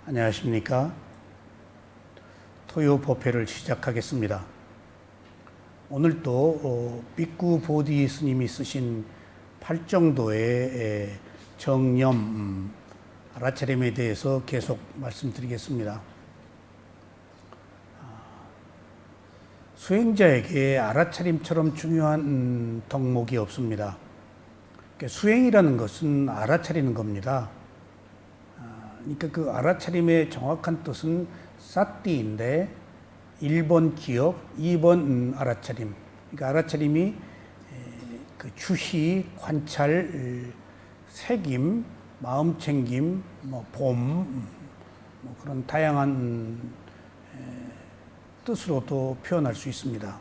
안녕하십니까. 토요 법회를 시작하겠습니다. 오늘도 빅구 보디 스님이 쓰신 팔정도의 정념 알아차림에 대해서 계속 말씀드리겠습니다. 수행자에게 알아차림처럼 중요한 덕목이 없습니다. 수행이라는 것은 알아차리는 겁니다. 그러니까 그 알아차림의 정확한 뜻은 사띠인데 1번 기억, 2번 알아차림. 그러니까 알아차림이 그 주시, 관찰, 새김, 마음챙김, 봄, 그런 다양한 뜻으로도 표현할 수 있습니다.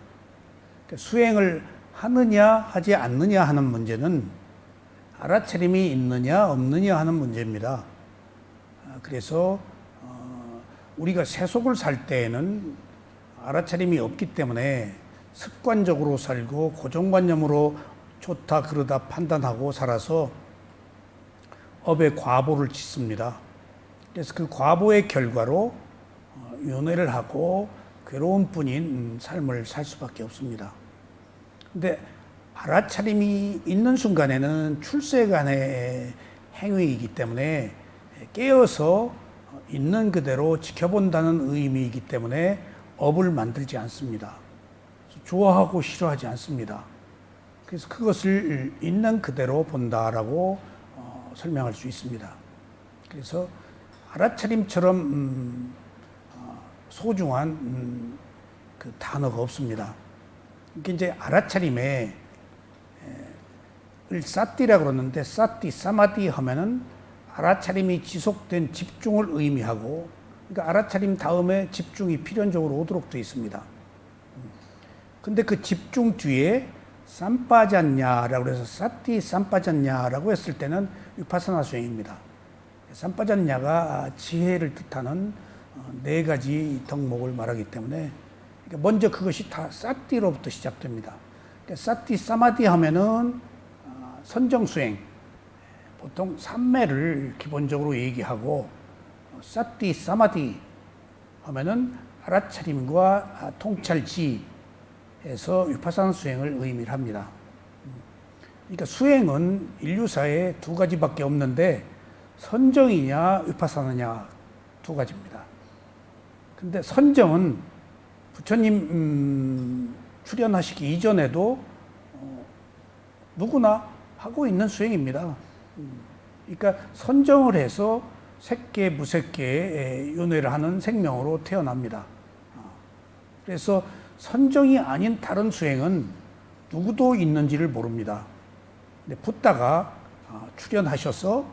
그러니까 수행을 하느냐 하지 않느냐 하는 문제는 알아차림이 있느냐 없느냐 하는 문제입니다. 그래서 우리가 세속을 살 때에는 알아차림이 없기 때문에 습관적으로 살고 고정관념으로 좋다 그러다 판단하고 살아서 업에 과보를 짓습니다. 그래서 그 과보의 결과로 윤회를 하고 괴로운 뿐인 삶을 살 수밖에 없습니다. 근데 알아차림이 있는 순간에는 출세간의 행위이기 때문에 깨어서 있는 그대로 지켜본다는 의미이기 때문에 업을 만들지 않습니다. 좋아하고 싫어하지 않습니다. 그래서 그것을 있는 그대로 본다라고 설명할 수 있습니다. 그래서 알아차림처럼 소중한 그 단어가 없습니다. 이게 이제 알아차림에 사띠라고 그러는데 사띠, 사마디 하면은 알아차림이 지속된 집중을 의미하고, 그러니까 알아차림 다음에 집중이 필연적으로 오도록 되어 있습니다. 근데 그 집중 뒤에 삼빠잔냐라고 해서 사띠 삼빠잔냐라고 했을 때는 위파사나 수행입니다. 삼빠잔냐가 지혜를 뜻하는 네 가지 덕목을 말하기 때문에 먼저 그것이 다 사띠로부터 시작됩니다. 사띠 사마디 하면은 선정수행, 보통 삼매를 기본적으로 얘기하고, 사띠 사마디 하면은 알아차림과 통찰지에서 위파사나 수행을 의미를 합니다. 그러니까 수행은 인류사에 두 가지밖에 없는데 선정이냐 위파사나냐 두 가지입니다. 근데 선정은 부처님 출연하시기 이전에도 누구나 하고 있는 수행입니다. 그러니까 선정을 해서 색계, 무색계에 윤회를 하는 생명으로 태어납니다. 그래서 선정이 아닌 다른 수행은 누구도 있는지를 모릅니다. 근데 붓다가 출연하셔서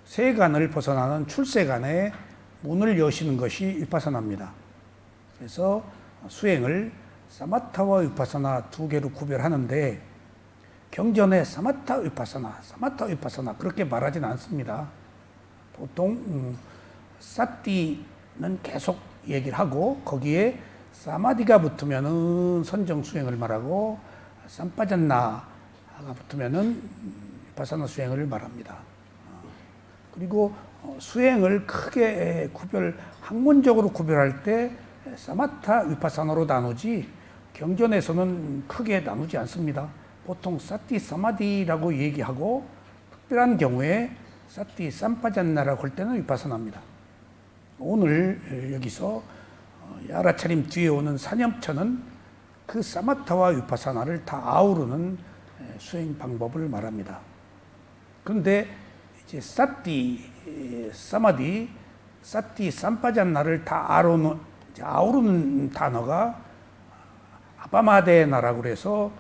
세간을 벗어나는 출세간의 문을 여시는 것이 위파사나입니다. 그래서 수행을 사마타와 위파사나 두 개로 구별하는데, 경전에 사마타 위파사나 그렇게 말하진 않습니다. 보통 사띠는 계속 얘기를 하고 거기에 사마디가 붙으면은 선정 수행을 말하고 삼빠잔나가 붙으면은 위파사나 수행을 말합니다. 그리고 수행을 크게 학문적으로 구별할 때 사마타 위파사나로 나누지 경전에서는 크게 나누지 않습니다. 보통 사띠 사마디라고 얘기하고 특별한 경우에 사띠 삼빠잔나라고 할 때는 위파사나입니다. 오늘 여기서 알아차림 뒤에 오는 사념처는 그 사마타와 위파사나를 다 아우르는 수행 방법을 말합니다. 그런데 이제 사띠 사마디, 사띠 삼빠잔나를 다 아우르는 단어가 아바마데나라고 그래서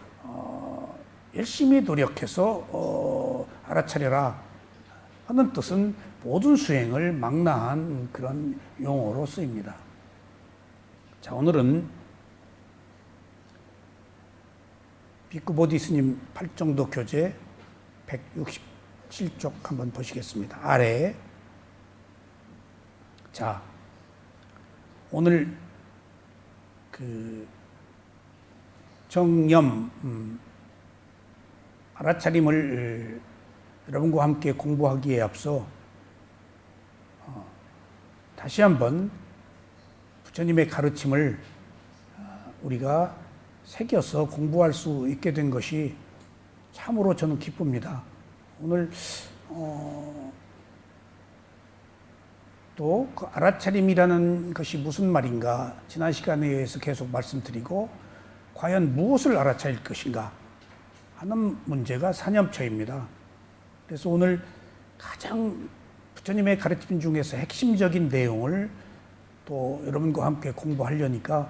열심히 노력해서 알아차려라 하는 뜻은 모든 수행을 망라한 그런 용어로 쓰입니다. 자, 오늘은 빅구 보디 스님 팔정도 교재 167쪽 한번 보시겠습니다. 아래. 자, 오늘 그 정념 알아차림을 여러분과 함께 공부하기에 앞서 다시 한번 부처님의 가르침을 우리가 새겨서 공부할 수 있게 된 것이 참으로 저는 기쁩니다. 오늘 또 그 알아차림이라는 것이 무슨 말인가 지난 시간에 의해서 계속 말씀드리고 과연 무엇을 알아차릴 것인가 하는 문제가 사념처입니다. 그래서 오늘 가장 부처님의 가르침 중에서 핵심적인 내용을 또 여러분과 함께 공부하려니까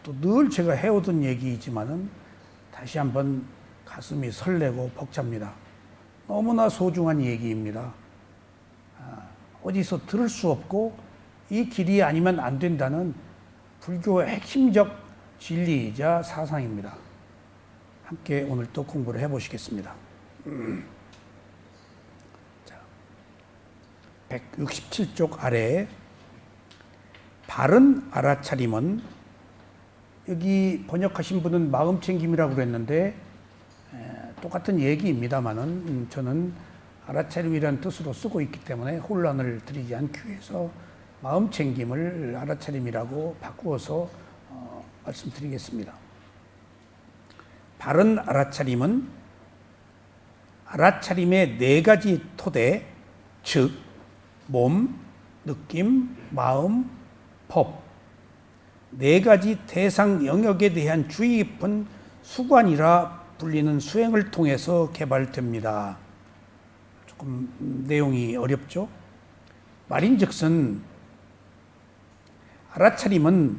또 늘 제가 해오던 얘기이지만은 다시 한번 가슴이 설레고 벅찹니다. 너무나 소중한 얘기입니다. 어디서 들을 수 없고 이 길이 아니면 안 된다는 불교의 핵심적 진리이자 사상입니다. 함께 오늘 또 공부를 해보시겠습니다. 자, 167쪽 아래에 바른 알아차림은, 여기 번역하신 분은 마음챙김이라고 그랬는데 똑같은 얘기입니다만은 저는 알아차림이라는 뜻으로 쓰고 있기 때문에 혼란을 드리지 않기 위해서 마음챙김을 알아차림이라고 바꾸어서 말씀드리겠습니다. 바른 알아차림은 알아차림의 네 가지 토대, 즉 몸, 느낌, 마음, 법, 네 가지 대상 영역에 대한 주의 깊은 수관이라 불리는 수행을 통해서 개발됩니다. 조금 내용이 어렵죠? 말인즉슨 알아차림은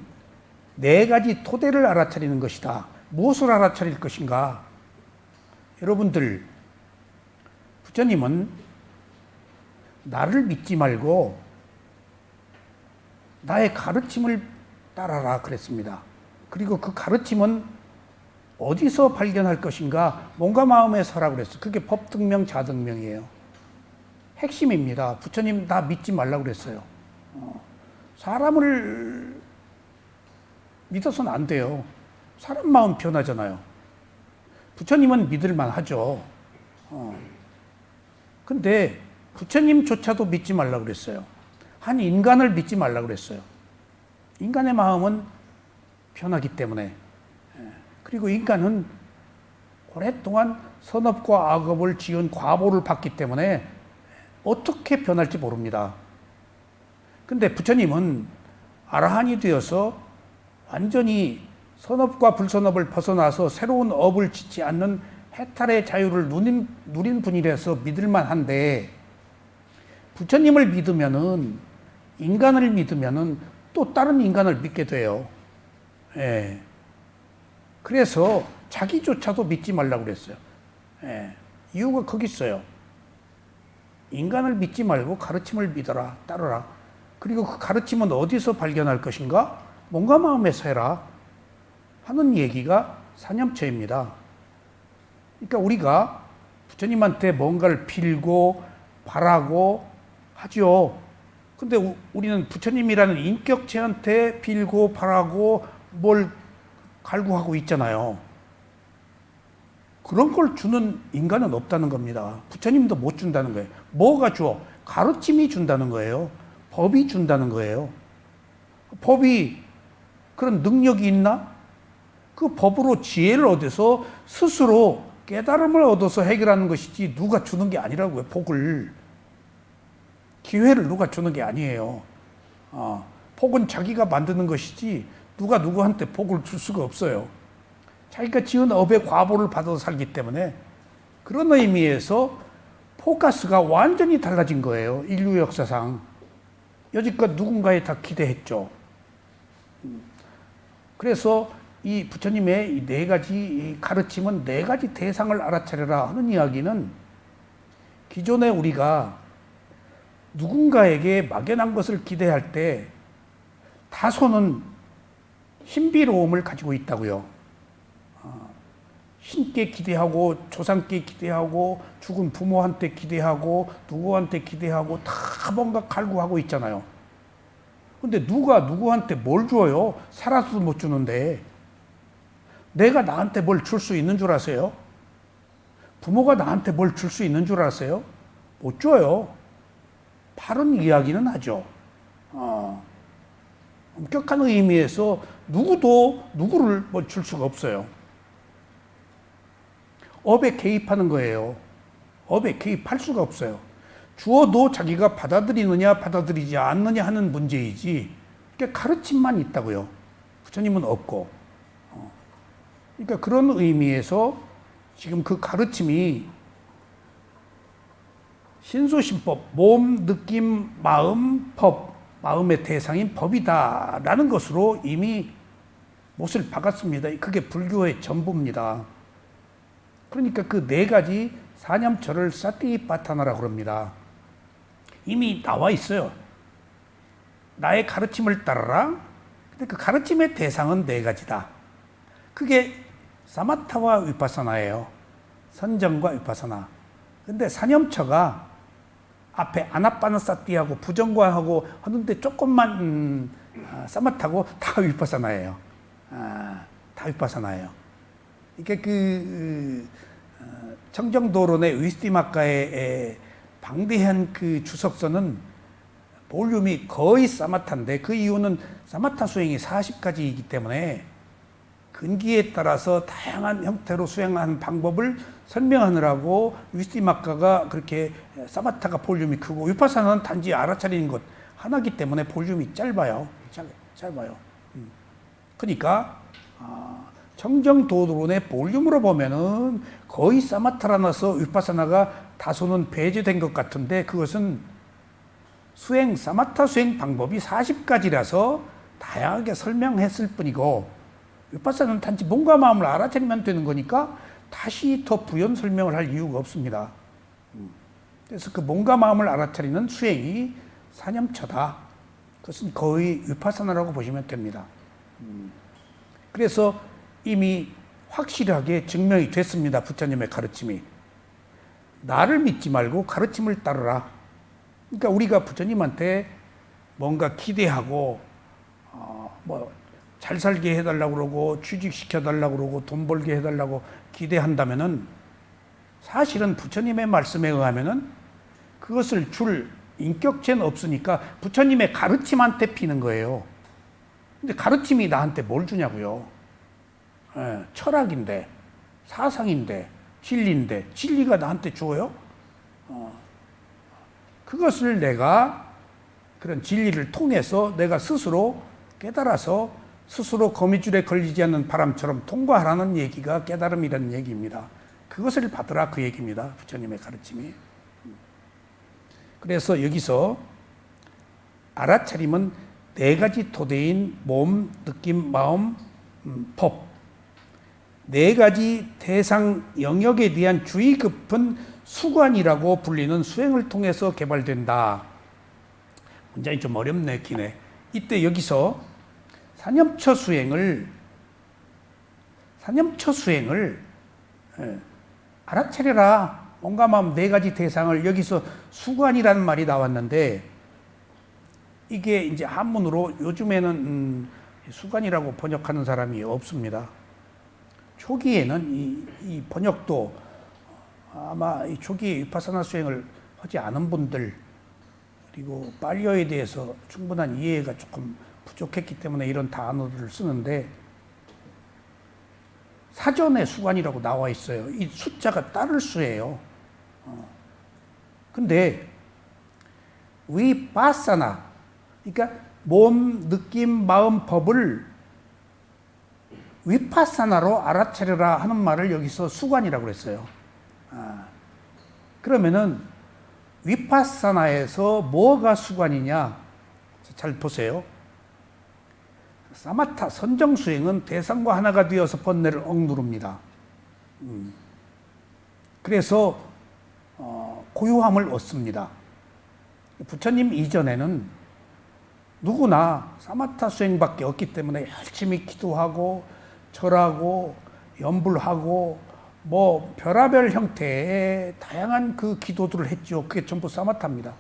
네 가지 토대를 알아차리는 것이다. 무엇을 알아차릴 것인가? 여러분들, 부처님은 나를 믿지 말고 나의 가르침을 따라라 그랬습니다. 그리고 그 가르침은 어디서 발견할 것인가? 몸과 마음에서 하라고 그랬어요. 그게 법등명, 자등명이에요. 핵심입니다. 부처님 나 믿지 말라고 그랬어요. 사람을 믿어서는 안 돼요. 사람 마음 변하잖아요. 부처님은 믿을만 하죠. 근데 부처님조차도 믿지 말라고 그랬어요. 한 인간을 믿지 말라고 그랬어요. 인간의 마음은 변하기 때문에. 그리고 인간은 오랫동안 선업과 악업을 지은 과보를 받기 때문에 어떻게 변할지 모릅니다. 근데 부처님은 아라한이 되어서 완전히 선업과 불선업을 벗어나서 새로운 업을 짓지 않는 해탈의 자유를 누린 분이라서 믿을만 한데, 부처님을 믿으면은, 인간을 믿으면은 또 다른 인간을 믿게 돼요. 예. 그래서 자기조차도 믿지 말라고 그랬어요. 예. 이유가 거기 있어요. 인간을 믿지 말고 가르침을 믿어라, 따르라. 그리고 그 가르침은 어디서 발견할 것인가? 몸과 마음에서 해라 하는 얘기가 사념처입니다. 그러니까 우리가 부처님한테 뭔가를 빌고 바라고 하죠. 근데 우리는 부처님이라는 인격체한테 빌고 바라고 뭘 갈구하고 있잖아요. 그런 걸 주는 인간은 없다는 겁니다. 부처님도 못 준다는 거예요. 뭐가 줘? 가르침이 준다는 거예요. 법이 준다는 거예요. 법이 그런 능력이 있나? 그 법으로 지혜를 얻어서 스스로 깨달음을 얻어서 해결하는 것이지 누가 주는 게 아니라고요. 복을. 기회를 누가 주는 게 아니에요. 복은 자기가 만드는 것이지 누가 누구한테 복을 줄 수가 없어요. 자기가 지은 업의 과보를 받아서 살기 때문에. 그런 의미에서 포커스가 완전히 달라진 거예요. 인류 역사상. 여지껏 누군가에 다 기대했죠. 그래서 이 부처님의 이 네 가지 가르침은 네 가지 대상을 알아차려라 하는 이야기는, 기존에 우리가 누군가에게 막연한 것을 기대할 때 다소는 신비로움을 가지고 있다고요. 신께 기대하고 조상께 기대하고 죽은 부모한테 기대하고 누구한테 기대하고 다 뭔가 갈구하고 있잖아요. 근데 누가 누구한테 뭘 줘요? 살아서도 못 주는데. 내가 나한테 뭘 줄 수 있는 줄 아세요? 부모가 나한테 뭘 줄 수 있는 줄 아세요? 못 줘요. 바른 이야기는 하죠. 엄격한 의미에서 누구도 누구를 줄 수가 없어요. 업에 개입하는 거예요. 업에 개입할 수가 없어요. 주어도 자기가 받아들이느냐 받아들이지 않느냐 하는 문제이지, 그러니까 가르침만 있다고요. 부처님은 없고. 그러니까 그런 의미에서 지금 그 가르침이 신소신법, 몸, 느낌, 마음, 법, 마음의 대상인 법이다라는 것으로 이미 못을 박았습니다. 그게 불교의 전부입니다. 그러니까 그 네 가지 사념처를 사티파타나라고 합니다. 이미 나와 있어요. 나의 가르침을 따르라. 근데 그 가르침의 대상은 네 가지다. 그게 사마타와 위파사나예요. 선정과 위파사나. 근데 사념처가 앞에 아나빠나사티하고 부정과하고 하는데 조금만 사마타고 다 위파사나예요. 다 위파사나예요. 이게 청정도론의 위스티마카의 방대한 그 주석서는 볼륨이 거의 사마타인데, 그 이유는 사마타 수행이 40가지이기 때문에 근기에 따라서 다양한 형태로 수행하는 방법을 설명하느라고 위스티마카가 그렇게 사마타가 볼륨이 크고, 위파사나는 단지 알아차리는 것 하나이기 때문에 볼륨이 짧아요. 짧아요. 그러니까 청정도론의 볼륨으로 보면은 거의 사마타라나서 위파사나가 다소는 배제된 것 같은데, 그것은 사마타 수행 방법이 40가지라서 다양하게 설명했을 뿐이고, 위파사나는 단지 몸과 마음을 알아차리면 되는 거니까 다시 더 부연 설명을 할 이유가 없습니다. 그래서 그 몸과 마음을 알아차리는 수행이 사념처다. 그것은 거의 위파사나라고 보시면 됩니다. 그래서 이미 확실하게 증명이 됐습니다. 부처님의 가르침이. 나를 믿지 말고 가르침을 따르라. 그러니까 우리가 부처님한테 뭔가 기대하고 잘 살게 해달라고 그러고 취직시켜달라고 그러고 돈 벌게 해달라고 기대한다면은, 사실은 부처님의 말씀에 의하면은 그것을 줄 인격체는 없으니까 부처님의 가르침한테 피는 거예요. 근데 가르침이 나한테 뭘 주냐고요. 철학인데, 사상인데, 진리인데, 진리가 나한테 줘요? 그것을 내가 그런 진리를 통해서 내가 스스로 깨달아서 스스로 거미줄에 걸리지 않는 바람처럼 통과하라는 얘기가 깨달음이라는 얘기입니다. 그것을 받으라, 그 얘기입니다. 부처님의 가르침이. 그래서 여기서 알아차림은 네 가지 토대인 몸, 느낌, 마음, 법, 네 가지 대상 영역에 대한 주의 깊은 수관이라고 불리는 수행을 통해서 개발된다. 문장이 좀 어렵네, 기네. 이때 여기서 사념처 수행을 알아차려라. 몸과 마음 네 가지 대상을, 여기서 수관이라는 말이 나왔는데, 이게 이제 한문으로 요즘에는 수관이라고 번역하는 사람이 없습니다. 초기에는 이 번역도 아마 이 초기에 위파사나 수행을 하지 않은 분들, 그리고 빨려에 대해서 충분한 이해가 조금 부족했기 때문에 이런 단어들을 쓰는데, 사전에 수관이라고 나와 있어요. 이 숫자가 따를 수예요. 근데 위파사나, 그러니까 몸, 느낌, 마음, 법을 위파사나로 알아차려라 하는 말을 여기서 수관이라고 그랬어요. 그러면은 위파사나에서 뭐가 수관이냐? 잘 보세요. 사마타 선정수행은 대상과 하나가 되어서 번뇌를 억누릅니다. 그래서 고요함을 얻습니다. 부처님 이전에는 누구나 사마타 수행밖에 없기 때문에 열심히 기도하고 절하고 염불하고 뭐 별하별 형태의 다양한 그 기도들을 했죠. 그게 전부 사마타입니다.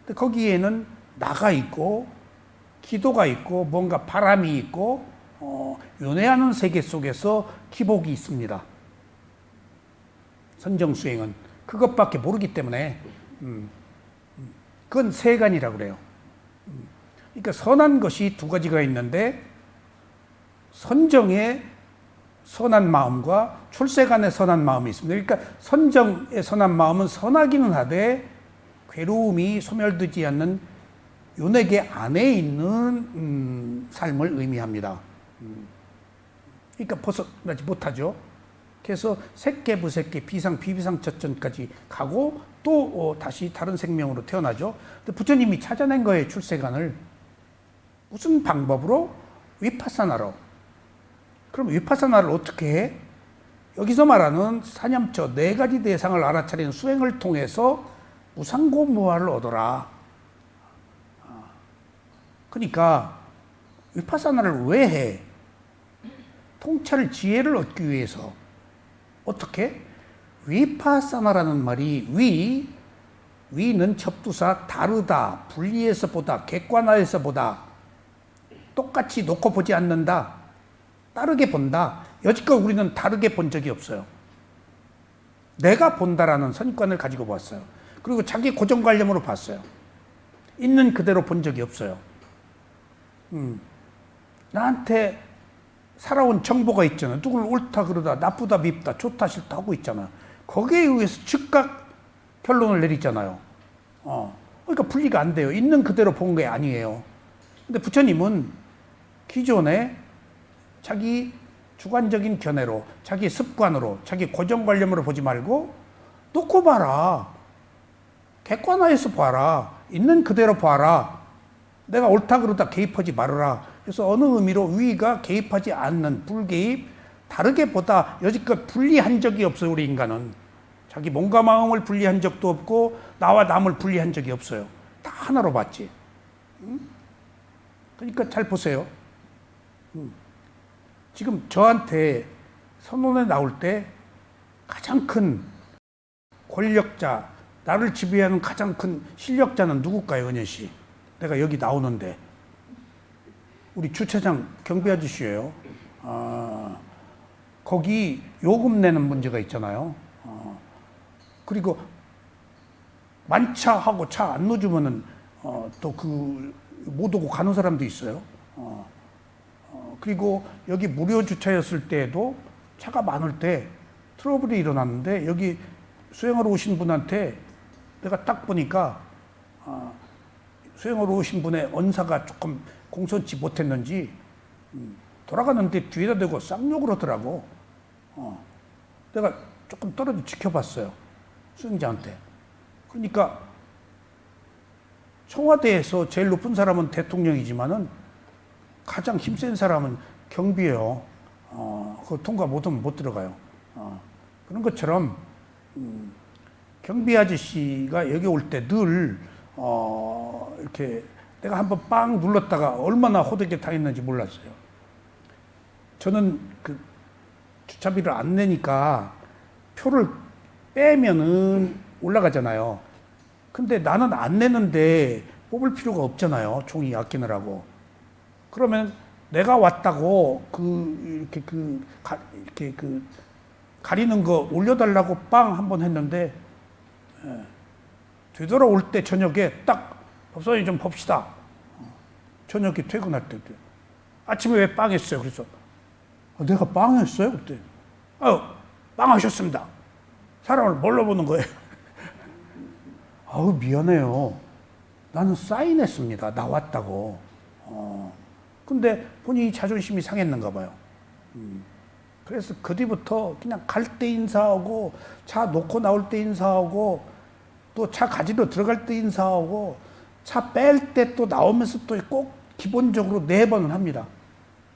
근데 거기에는 나가 있고 기도가 있고 뭔가 바람이 있고 윤회하는 세계 속에서 기복이 있습니다. 선정수행은 그것밖에 모르기 때문에 그건 세간이라고 그래요. 그러니까 선한 것이 두 가지가 있는데 선정의 선한 마음과 출세간의 선한 마음이 있습니다. 그러니까 선정의 선한 마음은 선하기는 하되 괴로움이 소멸되지 않는 윤회계 안에 있는 삶을 의미합니다. 그러니까 벗어나지 못하죠. 그래서 색계, 부색계, 비상, 비비상, 젖전까지 가고 또 다시 다른 생명으로 태어나죠. 근데 부처님이 찾아낸 거예요, 출세간을. 무슨 방법으로? 위파사나로. 그럼 위파사나를 어떻게 해? 여기서 말하는 사념처 네 가지 대상을 알아차리는 수행을 통해서 무상고무화를 얻어라. 그러니까 위파사나를 왜 해? 통찰 지혜를 얻기 위해서. 어떻게? 위파사나라는 말이 위는 접두사 다르다, 분리해서 보다, 객관화해서 보다, 똑같이 놓고 보지 않는다, 다르게 본다. 여지껏 우리는 다르게 본 적이 없어요. 내가 본다라는 선입관을 가지고 봤어요. 그리고 자기 고정관념으로 봤어요. 있는 그대로 본 적이 없어요. 나한테 살아온 정보가 있잖아요. 누굴 옳다 그러다, 나쁘다 밉다, 좋다 싫다 하고 있잖아요. 거기에 의해서 즉각 결론을 내리잖아요. 그러니까 분리가 안 돼요. 있는 그대로 본 게 아니에요. 근데 부처님은 기존에 자기 주관적인 견해로, 자기 습관으로, 자기 고정관념으로 보지 말고 놓고 봐라. 객관화해서 봐라. 있는 그대로 봐라. 내가 옳다 그러다 개입하지 말아라. 그래서 어느 의미로 위가 개입하지 않는 불개입, 다르게 보다 여지껏 분리한 적이 없어요. 우리 인간은. 자기 몸과 마음을 분리한 적도 없고 나와 남을 분리한 적이 없어요. 다 하나로 봤지. 그러니까 잘 보세요. 지금 저한테 선언에 나올 때 가장 큰 권력자, 나를 지배하는 가장 큰 실력자는 누굴까요, 은현 씨? 내가 여기 나오는데 우리 주차장 경비 아저씨예요. 거기 요금 내는 문제가 있잖아요. 그리고 만차하고 차 안 넣어주면은 또 그 못 오고 가는 사람도 있어요. 그리고 여기 무료 주차였을 때에도 차가 많을 때 트러블이 일어났는데 여기 수행하러 오신 분한테 내가 딱 보니까 수행하러 오신 분의 언사가 조금 공손치 못했는지 돌아가는데 뒤에다 대고 쌍욕을 하더라고. 내가 조금 떨어져 지켜봤어요. 수행자한테. 그러니까 청와대에서 제일 높은 사람은 대통령이지만은 가장 힘센 사람은 경비예요. 그거 통과 못하면 못 들어가요. 그런 것처럼 경비 아저씨가 여기 올 때 늘 이렇게 내가 한번 빵 눌렀다가 얼마나 호되게 당했는지 몰랐어요. 저는 그 주차비를 안 내니까 표를 빼면은 올라가잖아요. 근데 나는 안 내는데 뽑을 필요가 없잖아요. 종이 아끼느라고. 그러면 내가 왔다고 이렇게 가리는 거 올려달라고 빵 한번 했는데, 되돌아올 때 저녁에 딱 법사님 좀 봅시다. 저녁에 퇴근할 때 아침에 왜 빵 했어요? 그래서 내가 빵 했어요? 그때 빵 하셨습니다. 사람을 뭘로 보는 거예요? 아우 미안해요. 나는 사인했습니다. 나왔다고. 근데 본인이 자존심이 상했는가 봐요. 그래서 그 뒤부터 그냥 갈 때 인사하고 차 놓고 나올 때 인사하고 또 차 가지러 들어갈 때 인사하고 차 뺄 때 또 나오면서 또 꼭 기본적으로 4번은 합니다.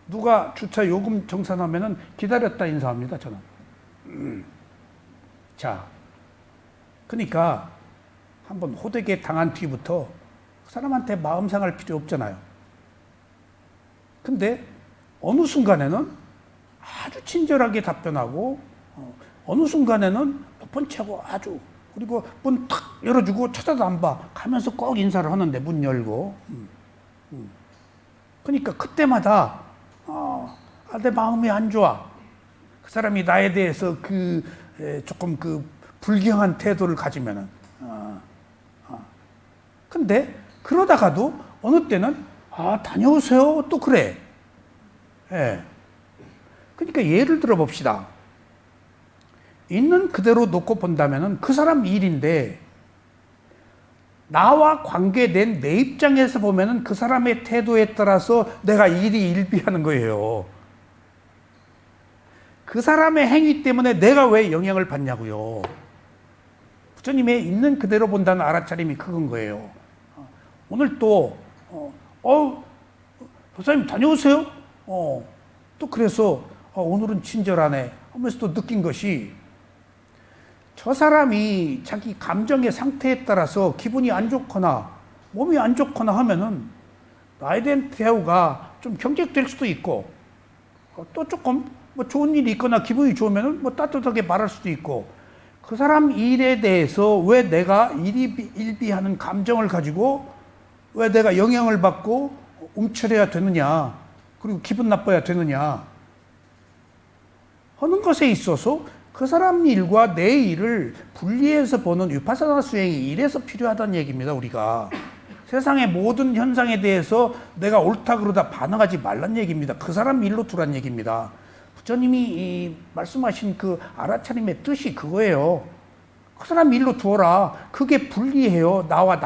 누가 주차 요금 정산하면은 기다렸다 인사합니다. 저는. 자, 그러니까 한번 호되게 당한 뒤부터 그 사람한테 마음 상할 필요 없잖아요. 근데 어느 순간에는 아주 친절하게 답변하고 어느 순간에는 폰 차고 아주 그리고 문 탁 열어주고 쳐다도 안 봐. 가면서 꼭 인사를 하는데 문 열고. 그러니까 그때마다 내 마음이 안 좋아. 그 사람이 나에 대해서 조금 불경한 태도를 가지면은. 근데 그러다가도 어느 때는 아, 다녀오세요. 또 그래. 예. 그러니까 예를 들어 봅시다. 있는 그대로 놓고 본다면은 그 사람 일인데 나와 관계된 내 입장에서 보면은 그 사람의 태도에 따라서 내가 일이 일비하는 거예요. 그 사람의 행위 때문에 내가 왜 영향을 받냐고요. 부처님의 있는 그대로 본다는 알아차림이 그건 거예요. 오늘 또 도사님 다녀오세요. 또 그래서 오늘은 친절하네 하면서 또 느낀 것이 저 사람이 자기 감정의 상태에 따라서 기분이 안 좋거나 몸이 안 좋거나 하면은 나에 대한 대우가 좀 경직될 수도 있고 또 조금 뭐 좋은 일이 있거나 기분이 좋으면은 뭐 따뜻하게 말할 수도 있고 그 사람 일에 대해서 왜 내가 일비하는 감정을 가지고 왜 내가 영향을 받고 움츠려야 되느냐 그리고 기분 나빠야 되느냐 하는 것에 있어서 그 사람 일과 내 일을 분리해서 보는 위파사나 수행이 이래서 필요하다는 얘기입니다. 우리가 세상의 모든 현상에 대해서 내가 옳다 그러다 반응하지 말란 얘기입니다. 그 사람 일로 두란 얘기입니다. 부처님이 말씀하신 그 알아차림의 뜻이 그거예요. 그 사람 일로 두어라. 그게 분리해요. 나와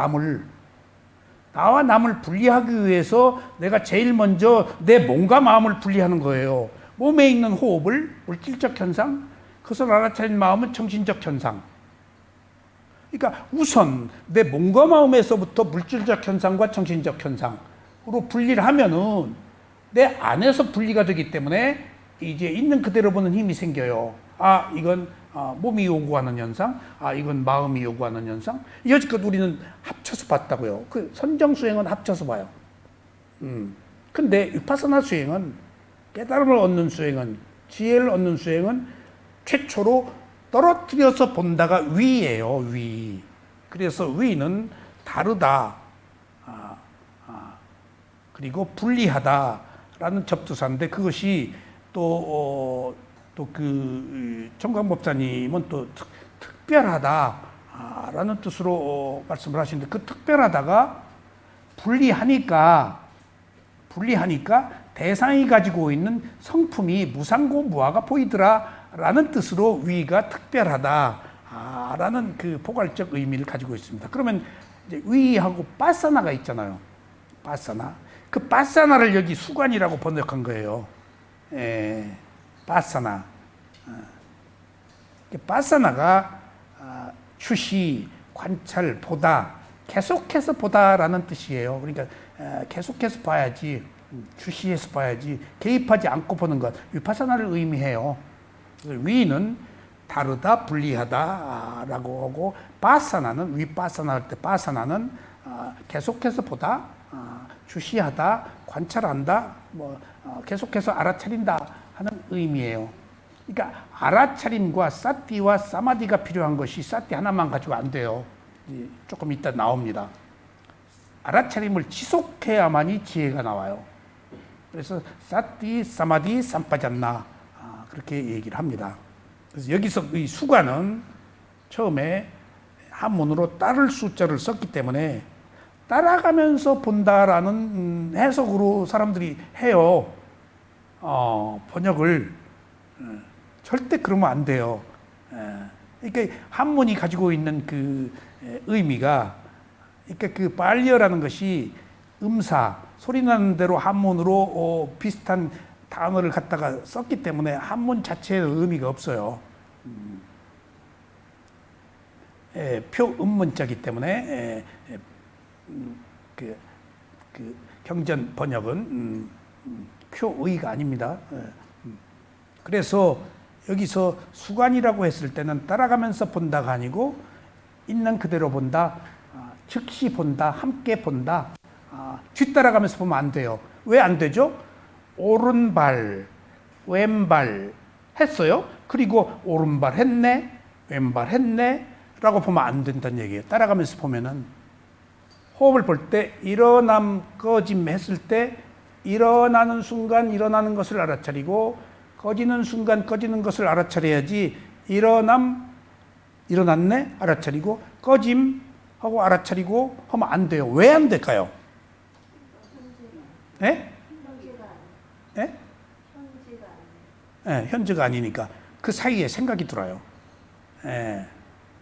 남을 분리하기 위해서 내가 제일 먼저 내 몸과 마음을 분리하는 거예요. 몸에 있는 호흡을 물질적 현상, 그것을 알아차린 마음은 정신적 현상. 그러니까 우선 내 몸과 마음에서부터 물질적 현상과 정신적 현상으로 분리를 하면은 내 안에서 분리가 되기 때문에 이제 있는 그대로 보는 힘이 생겨요. 아, 이건 몸이 요구하는 현상, 아, 이건 마음이 요구하는 현상. 여지껏 우리는 합쳐서 봤다고요. 그 선정 수행은 합쳐서 봐요. 근데 위파사나 수행은 깨달음을 얻는 수행은 지혜를 얻는 수행은 최초로 떨어뜨려서 본다가 위예요. 위. 그래서 위는 다르다. 그리고 분리하다라는 접두사인데 그것이 또 그 정광법사님은 또 특별하다라는 뜻으로 말씀을 하시는데 그 특별하다가 분리하니까 대상이 가지고 있는 성품이 무상고 무아가 보이더라라는 뜻으로 위가 특별하다라는 그 포괄적 의미를 가지고 있습니다. 그러면 이제 위하고 빠사나가 있잖아요. 빠사나. 그 빠사나를 여기 수관이라고 번역한 거예요. 빠사나. 빠사나가 추시, 관찰, 보다, 계속해서 보다라는 뜻이에요. 그러니까 계속해서 봐야지, 추시해서 봐야지, 개입하지 않고 보는 것, 위파사나를 의미해요. 위는 다르다, 분리하다라고 하고, 빠사나는 위빠사나 할 때 빠사나는 계속해서 보다, 주시하다, 관찰한다, 계속해서 알아차린다 하는 의미예요. 그러니까 알아차림과 사티와 사마디가 필요한 것이 사티 하나만 가지고 안 돼요. 조금 이따 나옵니다. 알아차림을 지속해야만이 지혜가 나와요. 그래서 사티, 사마디, 삼파잔나 그렇게 얘기를 합니다. 그래서 여기서 이 수가는 처음에 한문으로 따를 숫자를 썼기 때문에 따라가면서 본다라는 해석으로 사람들이 해요. 번역을. 절대 그러면 안 돼요. 그러니까 한문이 가지고 있는 그 의미가, 그러니까 그 발리어라는 것이 음사, 소리 나는 대로 한문으로 비슷한 단어를 갖다가 썼기 때문에 한문 자체의 의미가 없어요. 표음문자기 때문에 그 경전 번역은 표의가 아닙니다. 그래서 여기서 수관이라고 했을 때는 따라가면서 본다가 아니고 있는 그대로 본다, 즉시 본다, 함께 본다, 뒤따라가면서 보면 안 돼요. 왜 안 되죠? 오른발, 왼발 했어요. 그리고 오른발 했네, 왼발 했네 라고 보면 안 된다는 얘기예요. 따라가면서 보면은 호흡을 볼 때 일어남, 꺼짐 했을 때 일어나는 순간 일어나는 것을 알아차리고 꺼지는 순간 꺼지는 것을 알아차려야지 일어남, 일어났네 알아차리고 꺼짐 하고 알아차리고 하면 안 돼요. 왜 안 될까요? 예? 현재가 예? 현재가 아니에요. 예, 현재가 아니니까 그 사이에 생각이 들어요. 예,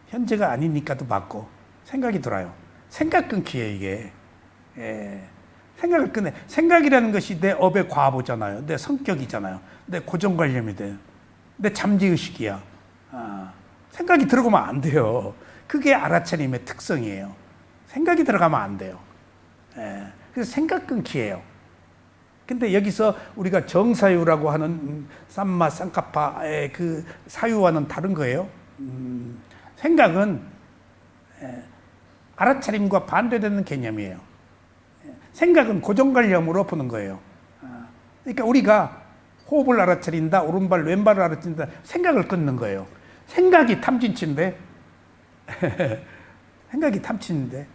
현재가 아니니까도 맞고 생각이 들어요. 생각 끊기에 이게. 예, 생각을 끊네. 생각이라는 것이 내 업의 과보잖아요. 내 성격이잖아요. 내 고정관념이 돼요. 내 잠재의식이야. 생각이 들어가면 안 돼요. 그게 알아차림의 특성이에요. 생각이 들어가면 안 돼요. 예, 그래서 생각 끊기예요. 근데 여기서 우리가 정사유라고 하는 삼마 쌍카파의 그 사유와는 다른 거예요. 생각은 알아차림과 반대되는 개념이에요. 생각은 고정관념으로 보는 거예요. 그러니까 우리가 호흡을 알아차린다, 오른발, 왼발을 알아차린다, 생각을 끊는 거예요. 생각이 탐진치인데, 생각이 탐진인데,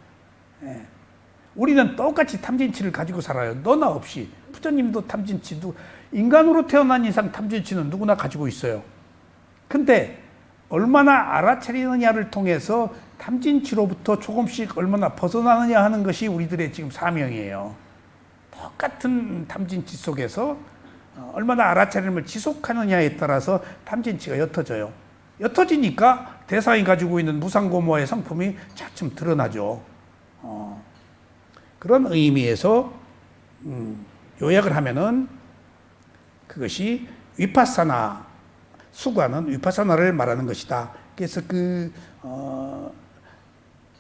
우리는 똑같이 탐진치를 가지고 살아요. 너나 없이. 부처님도 탐진치도, 인간으로 태어난 이상 탐진치는 누구나 가지고 있어요. 근데 얼마나 알아차리느냐를 통해서 탐진치로부터 조금씩 얼마나 벗어나느냐 하는 것이 우리들의 지금 사명이에요. 똑같은 탐진치 속에서 얼마나 알아차림을 지속하느냐에 따라서 탐진치가 옅어져요. 옅어지니까 대상이 가지고 있는 무상고모의 성품이 차츰 드러나죠. 그런 의미에서 요약을 하면은 그것이 위파사나, 수관은 위파사나를 말하는 것이다. 그래서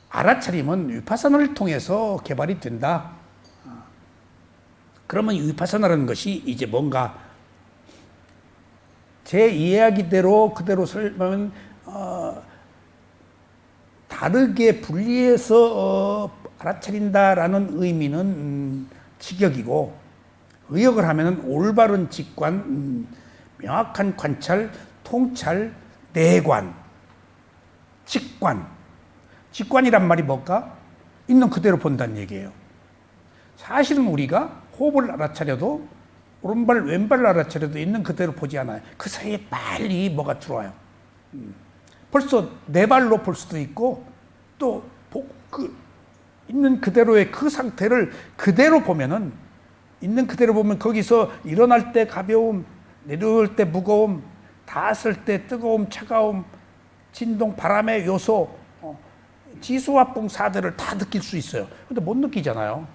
알아차림은 위파사나를 통해서 개발이 된다. 그러면 위파사나라는 것이 이제 뭔가 제 이야기대로 그대로 설명하면 다르게 분리해서 알아차린다라는 의미는 직역이고, 의역을 하면은 올바른 직관, 명확한 관찰, 통찰, 내관, 직관. 직관이란 말이 뭘까? 있는 그대로 본다는 얘기예요. 사실은 우리가 호흡을 알아차려도 오른발, 왼발을 알아차려도 있는 그대로 보지 않아요. 그 사이에 빨리 뭐가 들어와요. 벌써 네 발로 볼 수도 있고, 또 있는 그대로의 그 상태를 그대로 보면은, 있는 그대로 보면 거기서 일어날 때 가벼움, 내려올 때 무거움, 닿았을 때 뜨거움, 차가움, 진동, 바람의 요소, 지수화풍 사대를 다 느낄 수 있어요. 근데 못 느끼잖아요.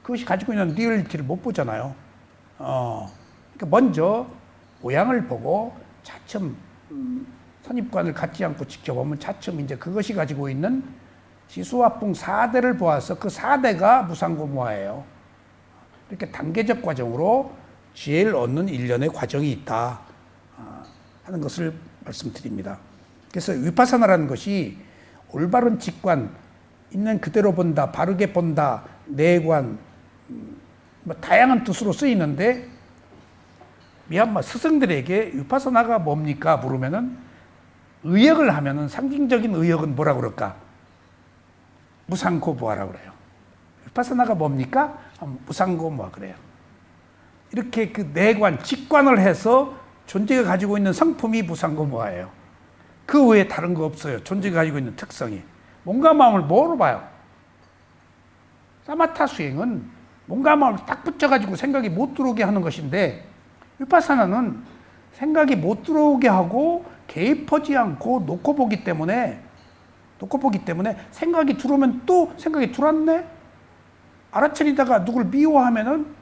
그것이 가지고 있는 리얼리티를 못 보잖아요. 그러니까 먼저 모양을 보고 차츰 선입관을 갖지 않고 지켜보면 차츰 이제 그것이 가지고 있는 지수화풍 사대를 보아서 그 사대가 무상고무화예요. 이렇게 단계적 과정으로 지혜를 얻는 일련의 과정이 있다 하는 것을 말씀드립니다. 그래서 위파사나라는 것이 올바른 직관, 있는 그대로 본다, 바르게 본다, 내관, 뭐 다양한 뜻으로 쓰이는데, 미얀마 스승들에게 위파사나가 뭡니까 물으면은 의역을 하면은 상징적인 의역은 뭐라 그럴까? 무상고무화라 그래요. 위파사나가 뭡니까? 무상고무화 그래요. 이렇게 그 내관, 직관을 해서 존재가 가지고 있는 성품이 무상고무화예요. 그 외에 다른 거 없어요. 존재가 가지고 있는 특성이. 몸과 마음을 뭐로 봐요? 사마타 수행은 몸과 마음을 딱 붙여가지고 생각이 못 들어오게 하는 것인데, 위파사나는 생각이 못 들어오게 하고 개입하지 않고 놓고 보기 때문에 생각이 들어오면 또 생각이 들어왔네? 알아차리다가 누굴 미워하면은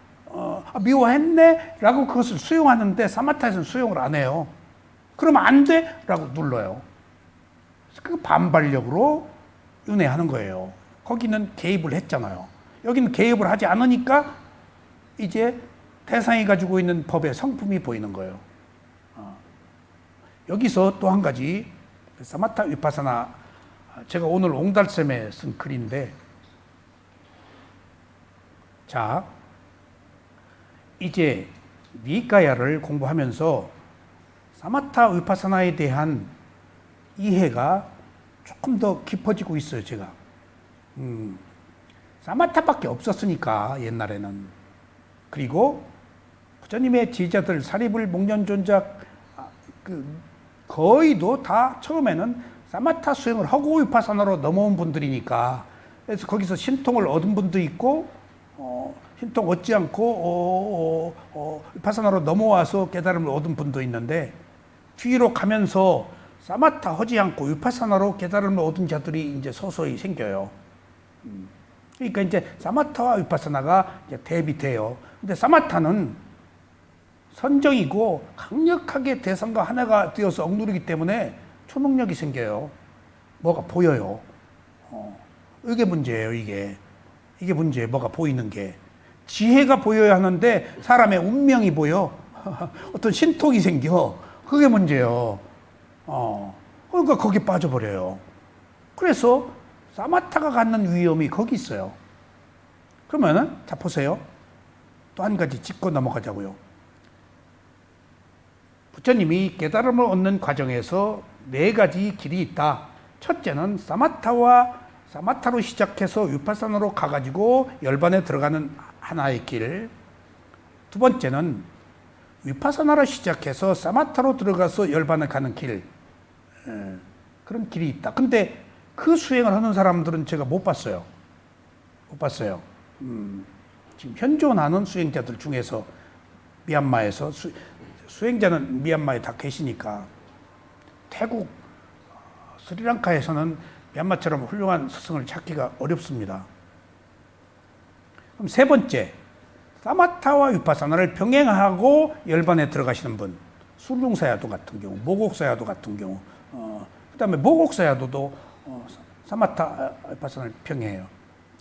미워했네? 라고 그것을 수용하는데, 사마타에서는 수용을 안 해요. 그러면 안 돼? 라고 눌러요. 그 반발력으로 윤회하는 거예요. 거기는 개입을 했잖아요. 여기는 개입을 하지 않으니까 이제 대상이 가지고 있는 법의 성품이 보이는 거예요. 여기서 또 한 가지, 사마타 위파사나, 제가 오늘 옹달샘에 쓴 글인데, 자, 이제 니까야를 공부하면서 사마타 위파사나에 대한 이해가 조금 더 깊어지고 있어요, 제가. 사마타밖에 없었으니까, 옛날에는. 그리고 부처님의 제자들, 사리불, 목련존작, 거의도 다 처음에는 사마타 수행을 하고 위파사나로 넘어온 분들이니까, 그래서 거기서 신통을 얻은 분도 있고, 신통 얻지 않고 위파사나로 넘어와서 깨달음을 얻은 분도 있는데 뒤로 가면서 사마타 하지 않고 위파사나로 깨달음을 얻은 자들이 이제 서서히 생겨요. 그러니까 이제 사마타와 위파사나가 이제 대비돼요. 근데 사마타는 선정이고 강력하게 대상과 하나가 되어서 억누르기 때문에 초능력이 생겨요. 뭐가 보여요. 이게 문제예요, 이게. 이게 문제예요, 뭐가 보이는 게. 지혜가 보여야 하는데 사람의 운명이 보여. 어떤 신통이 생겨. 그게 문제예요. 그러니까 거기 빠져버려요. 그래서 사마타가 갖는 위험이 거기 있어요. 그러면은, 자, 보세요. 또 한 가지 짚고 넘어가자고요. 부처님이 깨달음을 얻는 과정에서 네 가지 길이 있다. 첫째는 사마타로 시작해서 위파사나로 가가지고 열반에 들어가는 하나의 길. 두 번째는 위파사나로 시작해서 사마타로 들어가서 열반에 가는 길. 그런 길이 있다. 근데 그 수행을 하는 사람들은 제가 못 봤어요. 못 봤어요. 지금 현존하는 수행자들 중에서 미얀마에서 수행자는 미얀마에 다 계시니까 태국, 스리랑카에서는 미얀마처럼 훌륭한 스승을 찾기가 어렵습니다. 그럼 세 번째, 사마타와 위파사나를 병행하고 열반에 들어가시는 분, 술룽사야도 같은 경우, 모곡사야도 같은 경우, 그 다음에 모곡사야도도 사마타, 위파사나를 병행해요.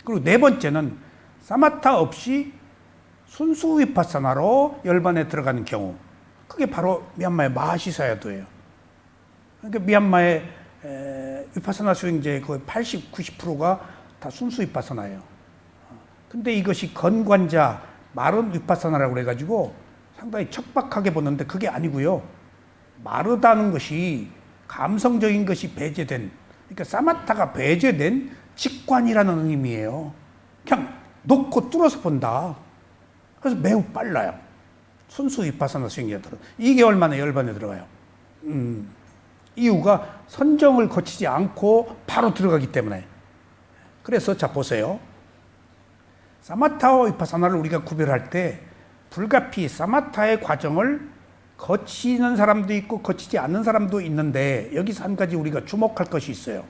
그리고 네 번째는 사마타 없이 순수 위파사나로 열반에 들어가는 경우, 그게 바로 미얀마의 마하시사야도예요. 그러니까 미얀마의 위파사나 수행자의 거의 80, 90%가 다 순수 위파사나예요. 근데 이것이 건관자, 마른 위파사나라고 그래가지고 상당히 척박하게 보는데 그게 아니고요. 마르다는 것이 감성적인 것이 배제된, 그러니까 사마타가 배제된 직관이라는 의미예요. 그냥 놓고 뚫어서 본다. 그래서 매우 빨라요. 순수 위파사나 수행자들은 2개월 만에 열반에 들어가요. 이유가 선정을 거치지 않고 바로 들어가기 때문에. 그래서 자 보세요. 사마타와 위파사나를 우리가 구별할 때 불가피 사마타의 과정을 거치는 사람도 있고 거치지 않는 사람도 있는데 여기서 한 가지 우리가 주목할 것이 있어요.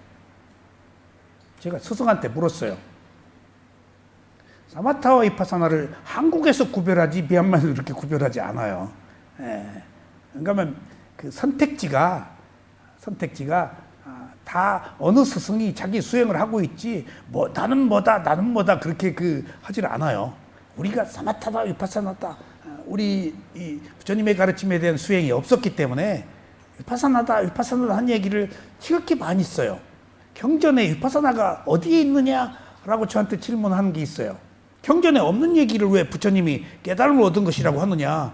제가 스승한테 물었어요. 사마타와 위파사나를 한국에서 구별하지 미얀마에서 그렇게 구별하지 않아요. 그러니까 그 선택지가 다 어느 스승이 자기 수행을 하고 있지 뭐 나는 뭐다 그렇게 하질 않아요. 우리가 사마타다 위파사나다 우리 이 부처님의 가르침에 대한 수행이 없었기 때문에 위파사나다 한 얘기를 지극히 많이 써요. 경전에 위파사나가 어디에 있느냐라고 저한테 질문하는 게 있어요. 경전에 없는 얘기를 왜 부처님이 깨달음을 얻은 것이라고 하느냐.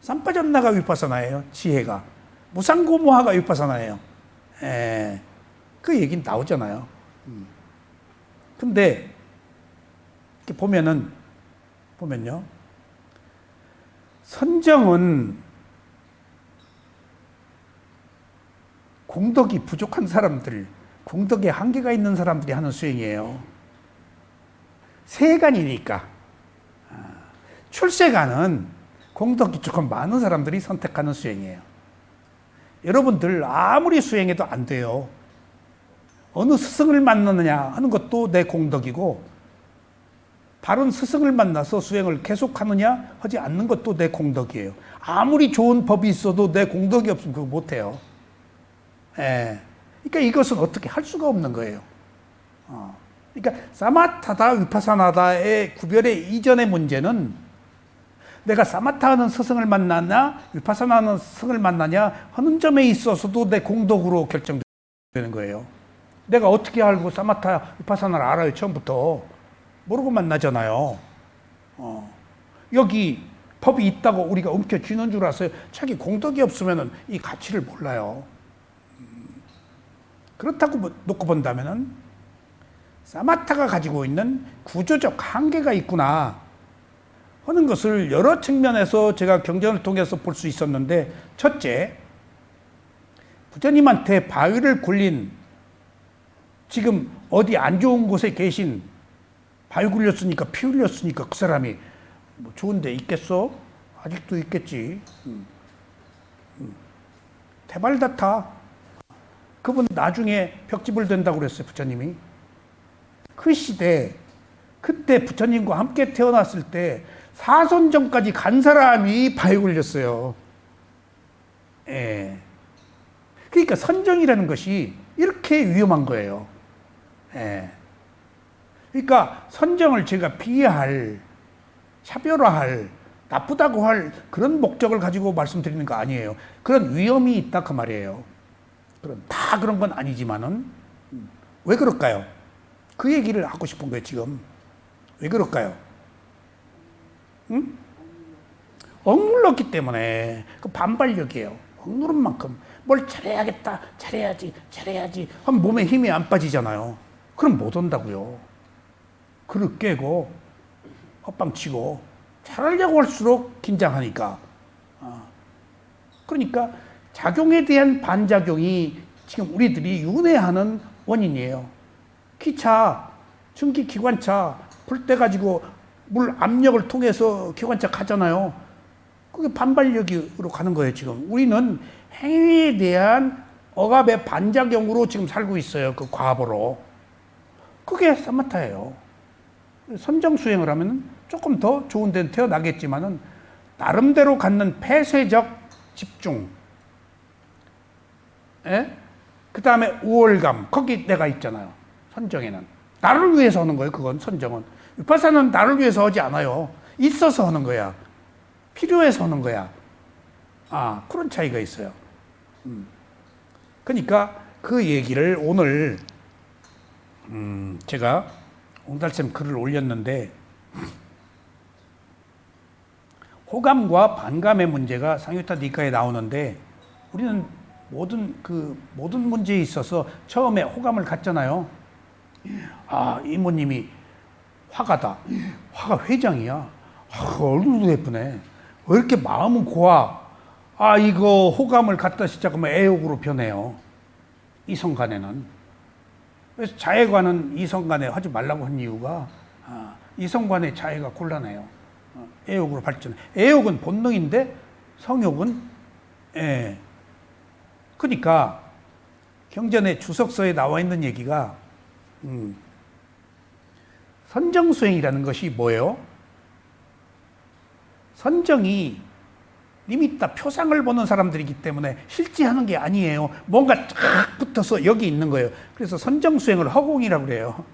삼빠전나가 위파사나예요. 지혜가. 무상고모하가 위파사나예요. 그 얘기는 나오잖아요. 근데 이렇게 보면요. 선정은 공덕이 부족한 사람들, 공덕에 한계가 있는 사람들이 하는 수행이에요. 세간이니까. 출세간은 공덕이 조금 많은 사람들이 선택하는 수행이에요. 여러분들 아무리 수행해도 안 돼요. 어느 스승을 만나느냐 하는 것도 내 공덕이고 바른 스승을 만나서 수행을 계속하느냐 하지 않는 것도 내 공덕이에요. 아무리 좋은 법이 있어도 내 공덕이 없으면 그거 못해요. 그러니까 이것은 어떻게 할 수가 없는 거예요. 그러니까 사마타다 위파사나다의 구별의 이전의 문제는 내가 사마타하는 스승을 만나냐 위파사나하는 스승을 만나냐 하는 점에 있어서도 내 공덕으로 결정되는 거예요. 내가 어떻게 알고 사마타 위파사나를 알아요? 처음부터 모르고 만나잖아요. 여기 법이 있다고 우리가 움켜쥐는 줄 알았어요. 자기 공덕이 없으면 이 가치를 몰라요. 그렇다고 놓고 본다면은 사마타가 가지고 있는 구조적 한계가 있구나 하는 것을 여러 측면에서 제가 경전을 통해서 볼 수 있었는데, 첫째, 부처님한테 바위를 굴린 지금 어디 안 좋은 곳에 계신 바위 굴렸으니까 피 흘렸으니까 그 사람이 뭐 좋은 데 있겠어? 아직도 있겠지. 대발다타. 그분 나중에 벽집을 된다고 그랬어요, 부처님이. 그 시대, 그때 부처님과 함께 태어났을 때 사선정까지 간 사람이 바위 굴렸어요. 예. 그러니까 선정이라는 것이 이렇게 위험한 거예요. 예. 그러니까 선정을 제가 비하할, 차별화할, 나쁘다고 할 그런 목적을 가지고 말씀드리는 거 아니에요. 그런 위험이 있다 그 말이에요. 다 그런 건 아니지만은 왜 그럴까요? 그 얘기를 하고 싶은 거예요 지금. 왜 그럴까요? 응? 억눌렀기 때문에 그 반발력이에요. 억누른 만큼 뭘 잘해야겠다, 잘해야지 하면 몸에 힘이 안 빠지잖아요. 그럼 못 온다고요. 그릇 깨고 헛방치고 잘하려고 할수록 긴장하니까. 그러니까 작용에 대한 반작용이 지금 우리들이 윤회하는 원인이에요. 기차, 전기 기관차 불 때 가지고 물 압력을 통해서 기관차 가잖아요. 그게 반발력으로 가는 거예요, 지금. 우리는 행위에 대한 억압의 반작용으로 지금 살고 있어요, 그 과보로. 그게 사마타예요. 선정수행을 하면 조금 더 좋은 데는 태어나겠지만은 나름대로 갖는 폐쇄적 집중, 그 다음에 우월감, 거기 내가 있잖아요. 선정에는. 나를 위해서 하는 거예요, 그건 선정은. 위파사는 나를 위해서 하지 않아요. 있어서 하는 거야. 필요해서 하는 거야. 그런 차이가 있어요. 그러니까 그 얘기를 오늘 제가 옹달샘 글을 올렸는데 호감과 반감의 문제가 상유타 니카에 나오는데 우리는 모든 문제에 있어서 처음에 호감을 갖잖아요. 이모님이 화가다. 화가 회장이야. 얼굴도 예쁘네. 왜 이렇게 마음은 고와? 이거 호감을 갖다 시작하면 애욕으로 변해요. 이성간에는. 그래서 자애관은 이성간에 하지 말라고 한 이유가 이성간의 자애가 곤란해요. 애욕으로 발전해. 애욕은 본능인데 성욕은 그러니까 경전의 주석서에 나와 있는 얘기가 선정수행이라는 것이 뭐예요? 선정이 리미타 표상을 보는 사람들이기 때문에 실제 하는 게 아니에요. 뭔가 쫙 붙어서 여기 있는 거예요. 그래서 선정수행을 허공이라고 그래요.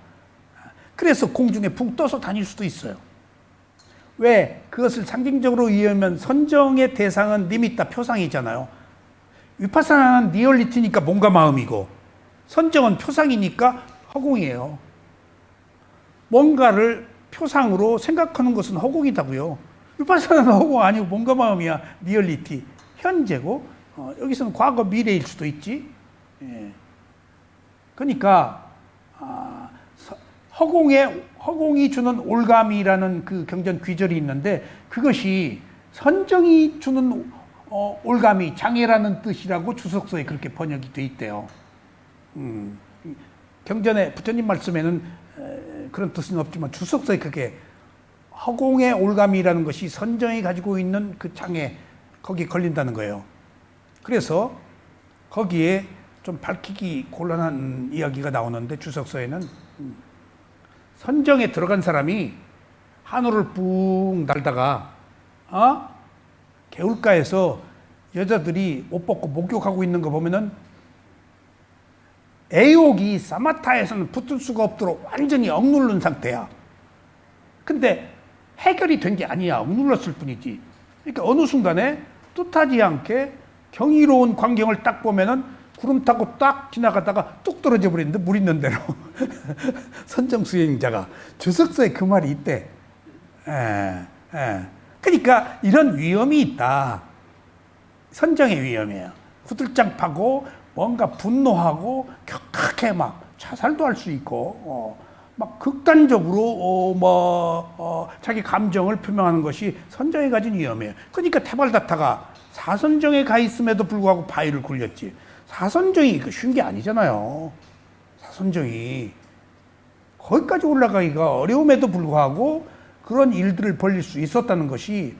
그래서 공중에 붕 떠서 다닐 수도 있어요. 왜? 그것을 상징적으로 이해하면 선정의 대상은 리미타 표상이잖아요. 위파사나는 리얼리티니까 몸과 마음이고 선정은 표상이니까 허공이에요. 뭔가를 표상으로 생각하는 것은 허공이다고요. 위파사나는 허공 아니고 몸과 마음이야. 리얼리티. 현재고 여기서는 과거 미래일 수도 있지. 그러니까 허공이 주는 올감이라는 그 경전 귀절이 있는데 그것이 선정이 주는 올감이 장애라는 뜻이라고 주석서에 그렇게 번역이 돼 있대요. 경전에 부처님 말씀에는 그런 뜻은 없지만 주석서에 그게 허공의 올감이라는 것이 선정이 가지고 있는 그 장애 거기에 걸린다는 거예요. 그래서 거기에 좀 밝히기 곤란한 이야기가 나오는데 주석서에는 선정에 들어간 사람이 하늘을 뿡 날다가 개울가에서 여자들이 옷 벗고 목욕하고 있는 거 보면은 애욕이 사마타에서는 붙을 수가 없도록 완전히 억누른 상태야. 근데 해결이 된 게 아니야. 억눌렀을 뿐이지. 그러니까 어느 순간에 뜻하지 않게 경이로운 광경을 딱 보면은 구름 타고 딱 지나가다가 뚝 떨어져 버리는데 물 있는 대로. 선정수행자가 주석서에 그 말이 있대. 그러니까 이런 위험이 있다. 선정의 위험이에요. 후들짝 파고 뭔가 분노하고 격하게 막 자살도 할 수 있고 막 극단적으로 자기 감정을 표명하는 것이 선정에 가진 위험이에요. 그러니까 태발다타가 사선정에 가 있음에도 불구하고 바위를 굴렸지. 사선정이 쉬운 게 아니잖아요. 사선정이 거기까지 올라가기가 어려움에도 불구하고 그런 일들을 벌릴 수 있었다는 것이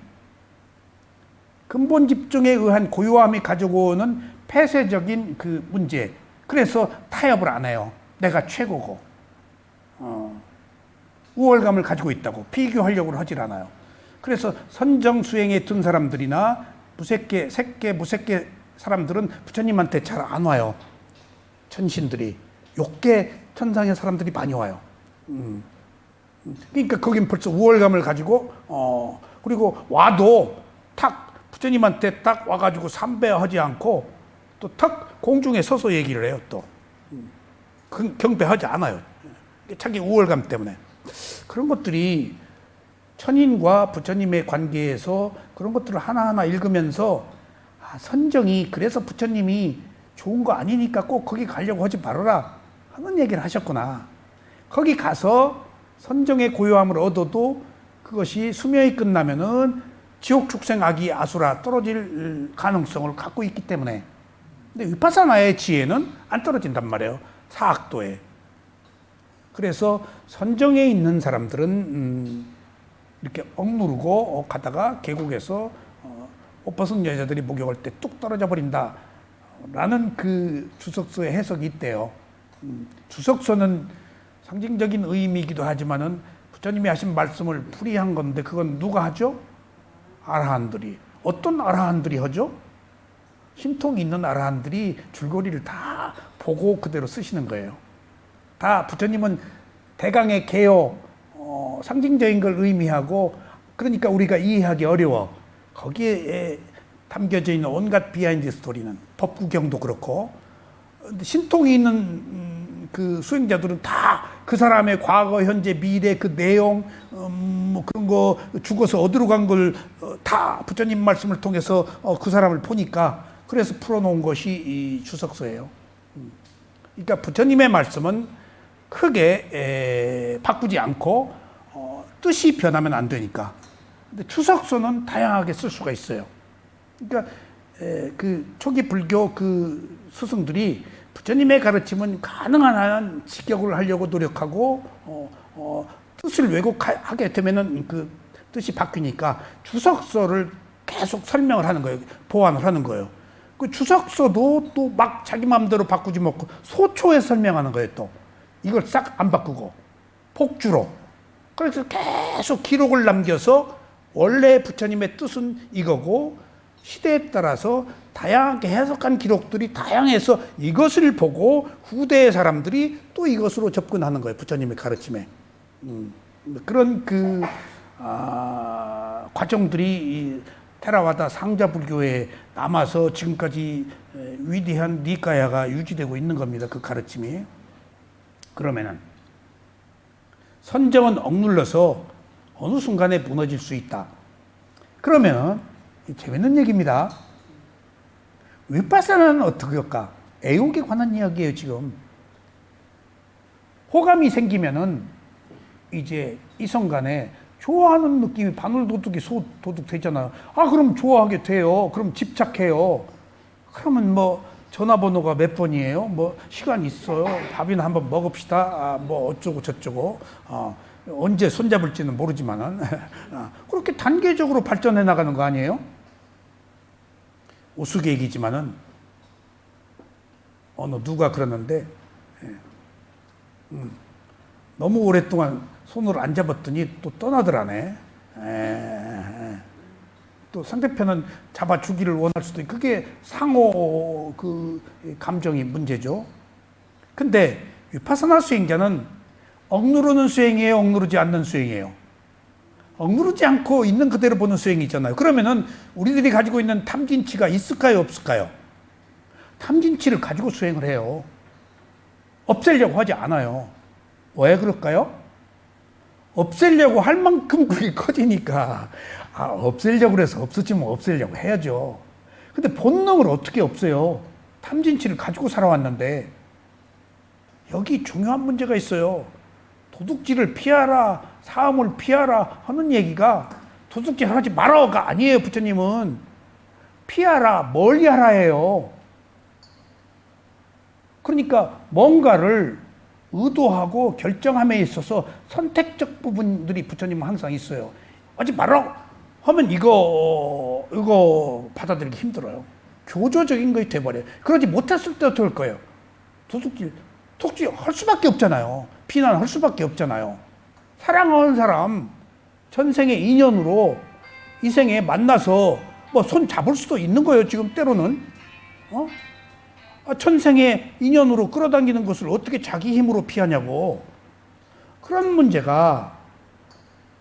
근본 집중에 의한 고요함이 가지고 오는 폐쇄적인 그 문제. 그래서 타협을 안 해요. 내가 최고고. 우월감을 가지고 있다고 비교하려고 하질 않아요. 그래서 선정수행에 든 사람들이나 새끼 무새끼 사람들은 부처님한테 잘 안 와요. 천신들이. 욕계 천상의 사람들이 많이 와요. 그러니까 거긴 벌써 우월감을 가지고 그리고 와도 탁 부처님한테 딱 와가지고 삼배하지 않고 또 탁 공중에 서서 얘기를 해요. 또 경배하지 않아요. 자기 우월감 때문에. 그런 것들이 천인과 부처님의 관계에서 그런 것들을 하나하나 읽으면서 선정이 그래서 부처님이 좋은 거 아니니까 꼭 거기 가려고 하지 말아라 하는 얘기를 하셨구나. 거기 가서 선정의 고요함을 얻어도 그것이 수명이 끝나면은 지옥 축생 악이 아수라 떨어질 가능성을 갖고 있기 때문에. 근데 위파사나의 지혜는 안 떨어진단 말이에요. 사악도에. 그래서 선정에 있는 사람들은 이렇게 억누르고 가다가 계곡에서 옷 벗은 여자들이 목욕할 때 뚝 떨어져 버린다 라는 그 주석서의 해석이 있대요. 주석서는 상징적인 의미이기도 하지만은 부처님이 하신 말씀을 풀이한 건데 그건 누가 하죠? 아라한들이. 어떤 아라한들이 하죠? 신통이 있는 아라한들이 줄거리를 다 보고 그대로 쓰시는 거예요. 다 부처님은 대강의 개요, 상징적인 걸 의미하고 그러니까 우리가 이해하기 어려워. 거기에 담겨져 있는 온갖 비하인드 스토리는 법구경도 그렇고 신통이 있는 그 수행자들은 다 그 사람의 과거, 현재, 미래 그 내용 뭐 그런 거 죽어서 어디로 간 걸 다 부처님 말씀을 통해서 그 사람을 보니까 그래서 풀어놓은 것이 이 주석서예요. 그러니까 부처님의 말씀은 크게 바꾸지 않고 뜻이 변하면 안 되니까. 근데 주석서는 다양하게 쓸 수가 있어요. 그러니까 그 초기 불교 그 스승들이 부처님의 가르침은 가능한 한 직역을 하려고 노력하고 뜻을 왜곡하게 되면은 그 뜻이 바뀌니까 주석서를 계속 설명을 하는 거예요. 보완을 하는 거예요. 그 주석서도 또 막 자기 마음대로 바꾸지 못하고 소초에 설명하는 거예요. 또 이걸 싹 안 바꾸고 폭주로. 그래서 계속 기록을 남겨서 원래 부처님의 뜻은 이거고 시대에 따라서 다양하게 해석한 기록들이 다양해서 이것을 보고 후대의 사람들이 또 이것으로 접근하는 거예요. 부처님의 가르침에. 그런 과정들이 이 테라와다 상자 불교에 남아서 지금까지 위대한 니까야가 유지되고 있는 겁니다. 그 가르침이. 그러면은 선정은 억눌러서 어느 순간에 무너질 수 있다. 그러면 재밌는 얘기입니다. 위파사나는 어떻게 할까? 애욕에 관한 이야기예요, 지금. 호감이 생기면은 이제 이성간에 좋아하는 느낌이 바늘도둑이 소도둑 되잖아요. 그럼 좋아하게 돼요. 그럼 집착해요. 그러면 뭐 전화번호가 몇 번이에요? 뭐 시간 있어요? 밥이나 한번 먹읍시다. 뭐 어쩌고 저쩌고. 언제 손잡을지는 모르지만은 그렇게 단계적으로 발전해 나가는 거 아니에요? 우스갯얘기지만은 누가 그러는데 너무 오랫동안 손을 안 잡았더니 또 떠나더라네. 또 상대편은 잡아주기를 원할 수도 있고 그게 상호 그 감정이 문제죠. 근데 위파사나 수행자는 억누르는 수행이에요? 억누르지 않는 수행이에요? 억누르지 않고 있는 그대로 보는 수행이잖아요. 그러면은 우리들이 가지고 있는 탐진치가 있을까요? 없을까요? 탐진치를 가지고 수행을 해요. 없애려고 하지 않아요. 왜 그럴까요? 없애려고 할 만큼 그게 커지니까 없애려고 해서 없어지면 없애려고 해야죠. 근데 본능을 어떻게 없애요? 탐진치를 가지고 살아왔는데 여기 중요한 문제가 있어요. 도둑질을 피하라, 사함을 피하라 하는 얘기가 도둑질 하지 말아가 아니에요. 부처님은 피하라, 멀리 하라 해요. 그러니까 뭔가를 의도하고 결정함에 있어서 선택적 부분들이 부처님은 항상 있어요. 하지 말라고 하면 이거 받아들이기 힘들어요. 교조적인 것이 돼버려요. 그러지 못했을 때 어떨 거예요? 도둑질 할 수밖에 없잖아요. 비난할 수밖에 없잖아요. 사랑하는 사람 전생의 인연으로 이 생에 만나서 뭐 손 잡을 수도 있는 거예요. 지금 때로는 천생의 인연으로 끌어당기는 것을 어떻게 자기 힘으로 피하냐고. 그런 문제가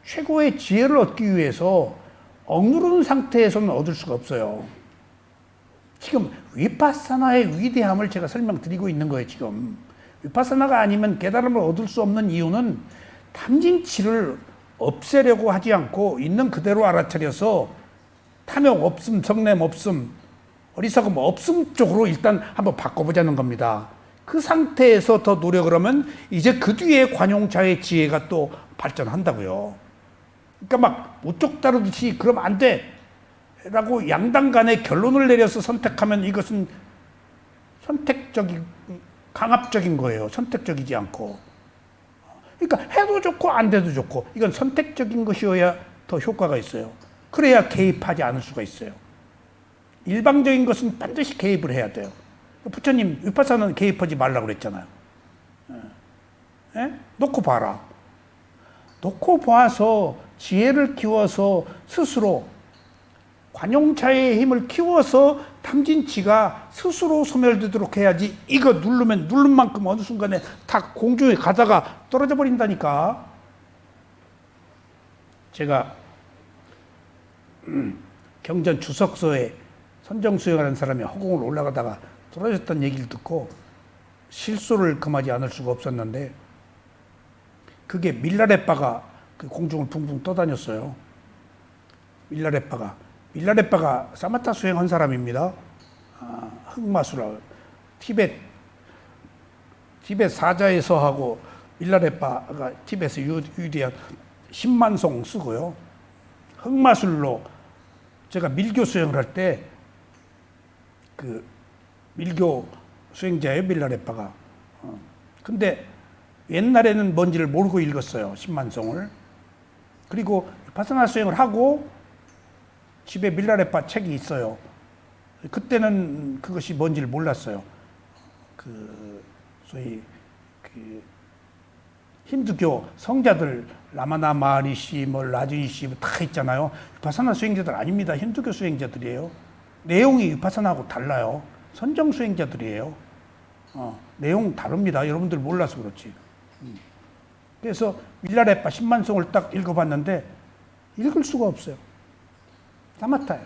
최고의 지혜를 얻기 위해서 억누른 상태에서는 얻을 수가 없어요. 지금 위파사나의 위대함을 제가 설명드리고 있는 거예요. 지금 위파사나가 아니면 깨달음을 얻을 수 없는 이유는 탐진치를 없애려고 하지 않고 있는 그대로 알아차려서 탐욕 없음, 성냄 없음, 어리석음 없음 쪽으로 일단 한번 바꿔보자는 겁니다. 그 상태에서 더 노력을 하면 이제 그 뒤에 관용차의 지혜가 또 발전한다고요. 그러니까 막 우쪽 다루듯이 그러면 안 돼 라고 양당 간에 결론을 내려서 선택하면 이것은 강압적인 거예요. 선택적이지 않고. 그러니까 해도 좋고 안 돼도 좋고 이건 선택적인 것이어야 더 효과가 있어요. 그래야 개입하지 않을 수가 있어요. 일방적인 것은 반드시 개입을 해야 돼요. 부처님 위파사나는 개입하지 말라고 그랬잖아요. 놓고 봐라. 놓고 봐서 지혜를 키워서 스스로 관용차의 힘을 키워서 탐진치가 스스로 소멸되도록 해야지. 이거 누르면 누른 만큼 어느 순간에 다 공중에 가다가 떨어져 버린다니까. 제가 경전 주석서에 선정수행하는 사람이 허공을 올라가다가 떨어졌다는 얘기를 듣고 실소를 금하지 않을 수가 없었는데, 그게 밀라레빠가 그 공중을 붕붕 떠다녔어요. 밀라레빠가 사마타 수행한 사람입니다. 흑마수라 티벳 사자에서 하고 밀라레빠가 티벳에 유대한 10만송 쓰고요. 흑마술로 제가 밀교 수행을 할 때 그 밀교 수행자예요, 밀라레빠가. 근데 옛날에는 뭔지를 모르고 읽었어요, 10만송을. 그리고 파사나 수행을 하고 집에 밀라레빠 책이 있어요. 그때는 그것이 뭔지를 몰랐어요. 소위 힌두교 성자들 라마나 마하리시, 라주이시 다 있잖아요. 위파사나 수행자들 아닙니다. 힌두교 수행자들이에요. 내용이 위파사나하고 달라요. 선정 수행자들이에요. 내용 다릅니다. 여러분들 몰라서 그렇지. 그래서 밀라레빠 10만송을 딱 읽어봤는데 읽을 수가 없어요. 사마타요.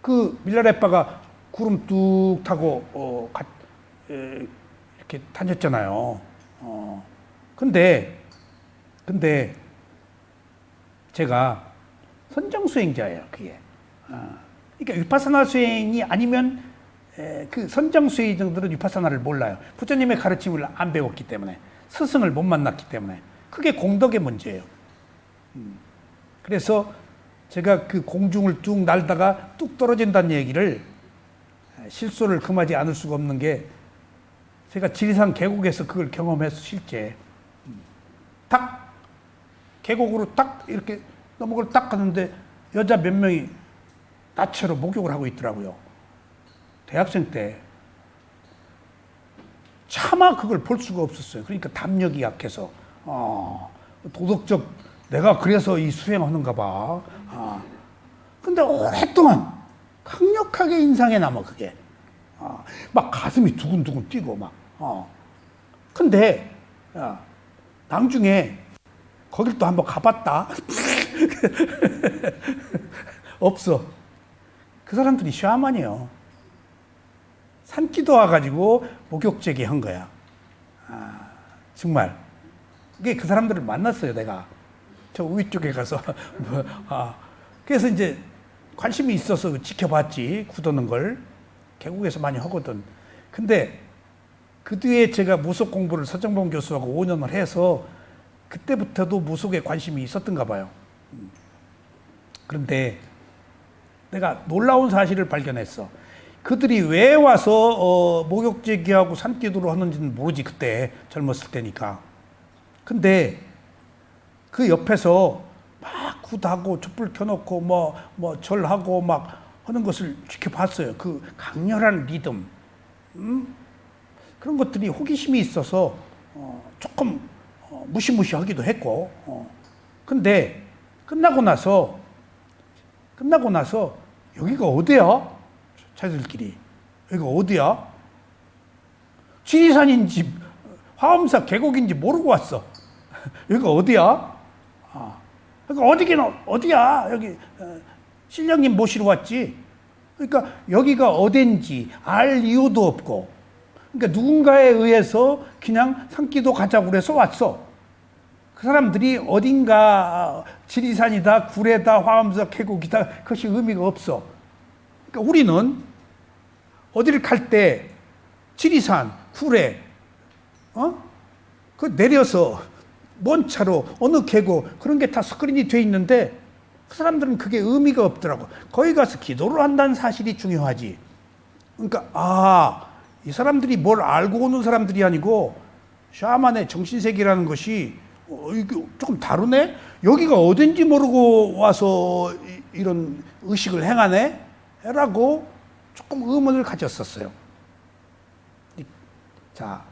그 밀라레빠가 구름 뚝 타고 이렇게 다녔잖아요. 근데 제가 선정 수행자예요, 그게. 그러니까 위파사나 수행이 아니면 그 선정 수행자들은 위파사나를 몰라요. 부처님의 가르침을 안 배웠기 때문에, 스승을 못 만났기 때문에. 그게 공덕의 문제예요. 그래서 제가 그 공중을 뚝 날다가 뚝 떨어진다는 얘기를 실소를 금하지 않을 수가 없는 게, 제가 지리산 계곡에서 그걸 경험해서 실제 딱 계곡으로 딱 이렇게 넘어걸 딱 가는데 여자 몇 명이 나처럼 목욕을 하고 있더라고요. 대학생 때. 차마 그걸 볼 수가 없었어요. 그러니까 담력이 약해서. 도덕적, 내가 그래서 이 수행하는가 봐. 근데 오랫동안 강력하게 인상에 남아, 그게. 막 가슴이 두근두근 뛰고 막. 근데 나중에 거길 또 한번 가봤다. 없어. 그 사람들이 샤먼이요. 산기도 와가지고 목욕제기 한 거야. 정말. 이게 그 사람들을 만났어요, 내가. 저 위쪽에 가서. 그래서 이제 관심이 있어서 지켜봤지, 굳어는 걸. 계곡에서 많이 하거든. 근데 그 뒤에 제가 무속 공부를 서정범 교수하고 5년을 해서 그때부터도 무속에 관심이 있었던가 봐요. 그런데 내가 놀라운 사실을 발견했어. 그들이 왜 와서 목욕제기하고 산기도를 하는지는 모르지, 그때 젊었을 때니까. 근데 그 옆에서 막 굿하고 촛불 켜놓고 뭐 절하고 막 하는 것을 지켜봤어요. 그 강렬한 리듬, 그런 것들이 호기심이 있어서 조금 무시무시하기도 했고. 근데 끝나고 나서 여기가 어디야? 자들끼리 여기가 어디야? 지리산인지 화엄사 계곡인지 모르고 왔어. 여기가 어디야? 그러니까 어디긴 어디야? 여기 신령님 모시러 왔지. 그러니까 여기가 어딘지 알 이유도 없고, 그러니까 누군가에 의해서 그냥 산기도 가자고 그래서 왔어. 그 사람들이 어딘가 지리산이다, 구례다, 화엄사 계곡이다, 그것이 의미가 없어. 그러니까 우리는 어디를 갈 때 지리산, 구례, 그 내려서 먼 차로 어느 계곡, 그런 게 다 스크린이 돼 있는데 그 사람들은 그게 의미가 없더라고. 거기 가서 기도를 한다는 사실이 중요하지. 그러니까 이 사람들이 뭘 알고 오는 사람들이 아니고 샤만의 정신세계라는 것이 이게 조금 다르네? 여기가 어딘지 모르고 와서 이런 의식을 행하네? 라고 조금 의문을 가졌었어요. 자,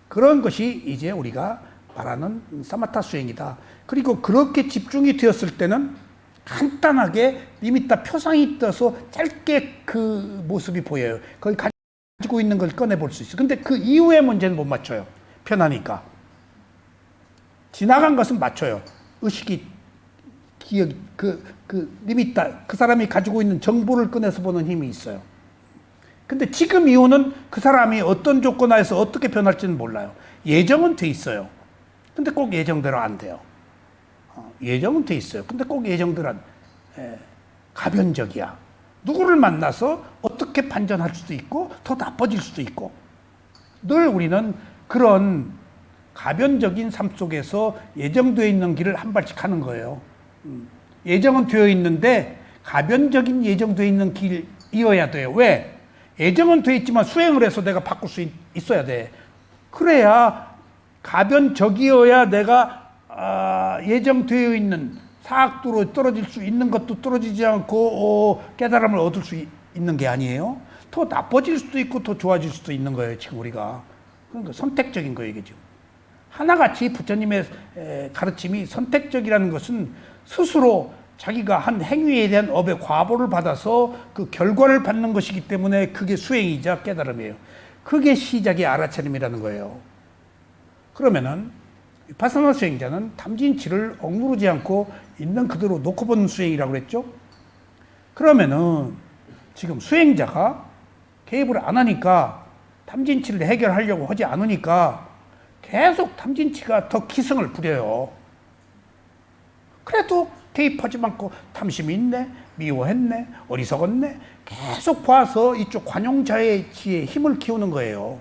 그런 것이 이제 우리가 말하는 사마타 수행이다. 그리고 그렇게 집중이 되었을 때는 간단하게 리미타 표상이 떠서 짧게 그 모습이 보여요. 거기 가지고 있는 걸 꺼내볼 수 있어요. 근데 그 이후의 문제는 못 맞춰요. 편하니까. 지나간 것은 맞춰요. 의식이, 기억, 리미타, 그 사람이 가지고 있는 정보를 꺼내서 보는 힘이 있어요. 근데 지금 이후는 그 사람이 어떤 조건 하에서 어떻게 변할지는 몰라요. 예정은 돼 있어요. 근데 꼭 예정대로 안 돼요. 예정은 돼 있어요. 근데 꼭 예정대로 가변적이야. 누구를 만나서 어떻게 반전할 수도 있고 더 나빠질 수도 있고, 늘 우리는 그런 가변적인 삶 속에서 예정되어 있는 길을 한 발씩 하는 거예요. 예정은 되어 있는데 가변적인 예정되어 있는 길이어야 돼요. 왜? 예정은 되어 있지만 수행을 해서 내가 바꿀 수 있어야 돼. 그래야 가변적이어야 내가 예정되어 있는 사악도로 떨어질 수 있는 것도 떨어지지 않고 깨달음을 얻을 수 있는 게 아니에요. 더 나빠질 수도 있고 더 좋아질 수도 있는 거예요. 지금 우리가. 그러니까 선택적인 거예요. 이게 지금. 하나같이 부처님의 가르침이 선택적이라는 것은 스스로 자기가 한 행위에 대한 업의 과보를 받아서 그 결과를 받는 것이기 때문에 그게 수행이자 깨달음이에요. 그게 시작이 알아차림이라는 거예요. 그러면은 비파사나 수행자는 탐진치를 억누르지 않고 있는 그대로 놓고 보는 수행이라고 그랬죠. 그러면은 지금 수행자가 개입을 안 하니까 탐진치를 해결하려고 하지 않으니까 계속 탐진치가 더 기승을 부려요. 그래도 개입하지 않고 탐심이 있네, 미워했네, 어리석었네, 계속 봐서 이쪽 관용자의 지혜에 힘을 키우는 거예요.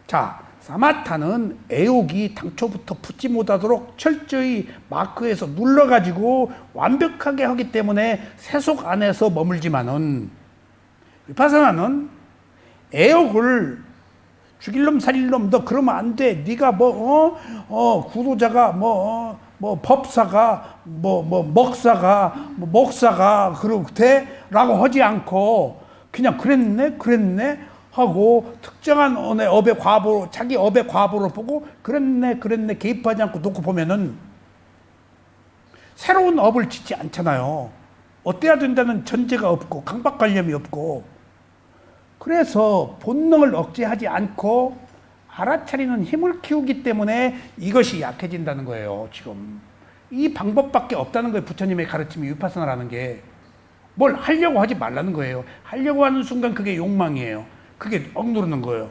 자, 사마타는 애욕이 당초부터 붙지 못하도록 철저히 마크에서 눌러가지고 완벽하게 하기 때문에 세속 안에서 머물지만은, 비파사나는 애욕을 죽일 놈 살릴 놈 너 그러면 안 돼. 네가 구도자가 법사가 먹사가 목사가 그렇대 라고 하지 않고 그냥 그랬네 하고 특정한 업의 과보, 자기 업의 과보를 보고 그랬네 개입하지 않고 놓고 보면은 새로운 업을 짓지 않잖아요. 어때야 된다는 전제가 없고 강박관념이 없고, 그래서 본능을 억제하지 않고 알아차리는 힘을 키우기 때문에 이것이 약해진다는 거예요. 지금 이 방법밖에 없다는 거예요. 부처님의 가르침이 위파사나라는 게. 뭘 하려고 하지 말라는 거예요. 하려고 하는 순간 그게 욕망이에요. 그게 억누르는 거예요.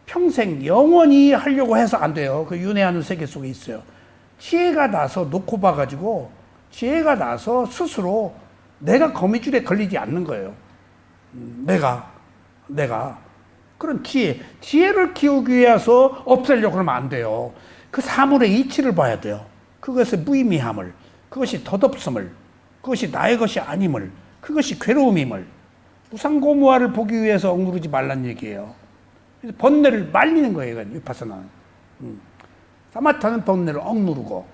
평생 영원히 하려고 해서 안 돼요. 그 윤회하는 세계 속에 있어요. 지혜가 나서 놓고 봐가지고 지혜가 나서 스스로 내가 거미줄에 걸리지 않는 거예요. 내가 그런 지혜를 키우기 위해서 없애려고 하면 안 돼요. 그 사물의 이치를 봐야 돼요. 그것의 무의미함을, 그것이 덧없음을, 그것이 나의 것이 아님을, 그것이 괴로움임을 무상고무화를 보기 위해서 억누르지 말란 얘기예요. 그래서 번뇌를 말리는 거예요. 이건 위파사나는. 사마타는 번뇌를 억누르고.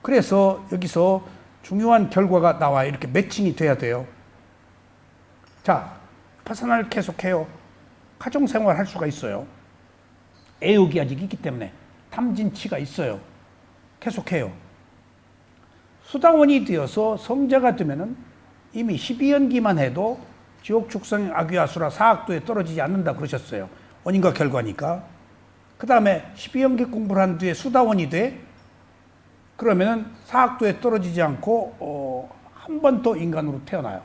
그래서 여기서 중요한 결과가 나와요. 이렇게 매칭이 돼야 돼요. 자, 위파사나를 계속해요. 가정생활 할 수가 있어요. 애욕이 아직 있기 때문에 탐진치가 있어요. 계속해요. 수다원이 되어서 성자가 되면은 이미 12연기만 해도 지옥 축생 악귀아수라 사악도에 떨어지지 않는다 그러셨어요. 원인과 결과니까. 그 다음에 12연기 공부를 한 뒤에 수다원이 돼. 그러면은 사악도에 떨어지지 않고 한 번 더 인간으로 태어나요.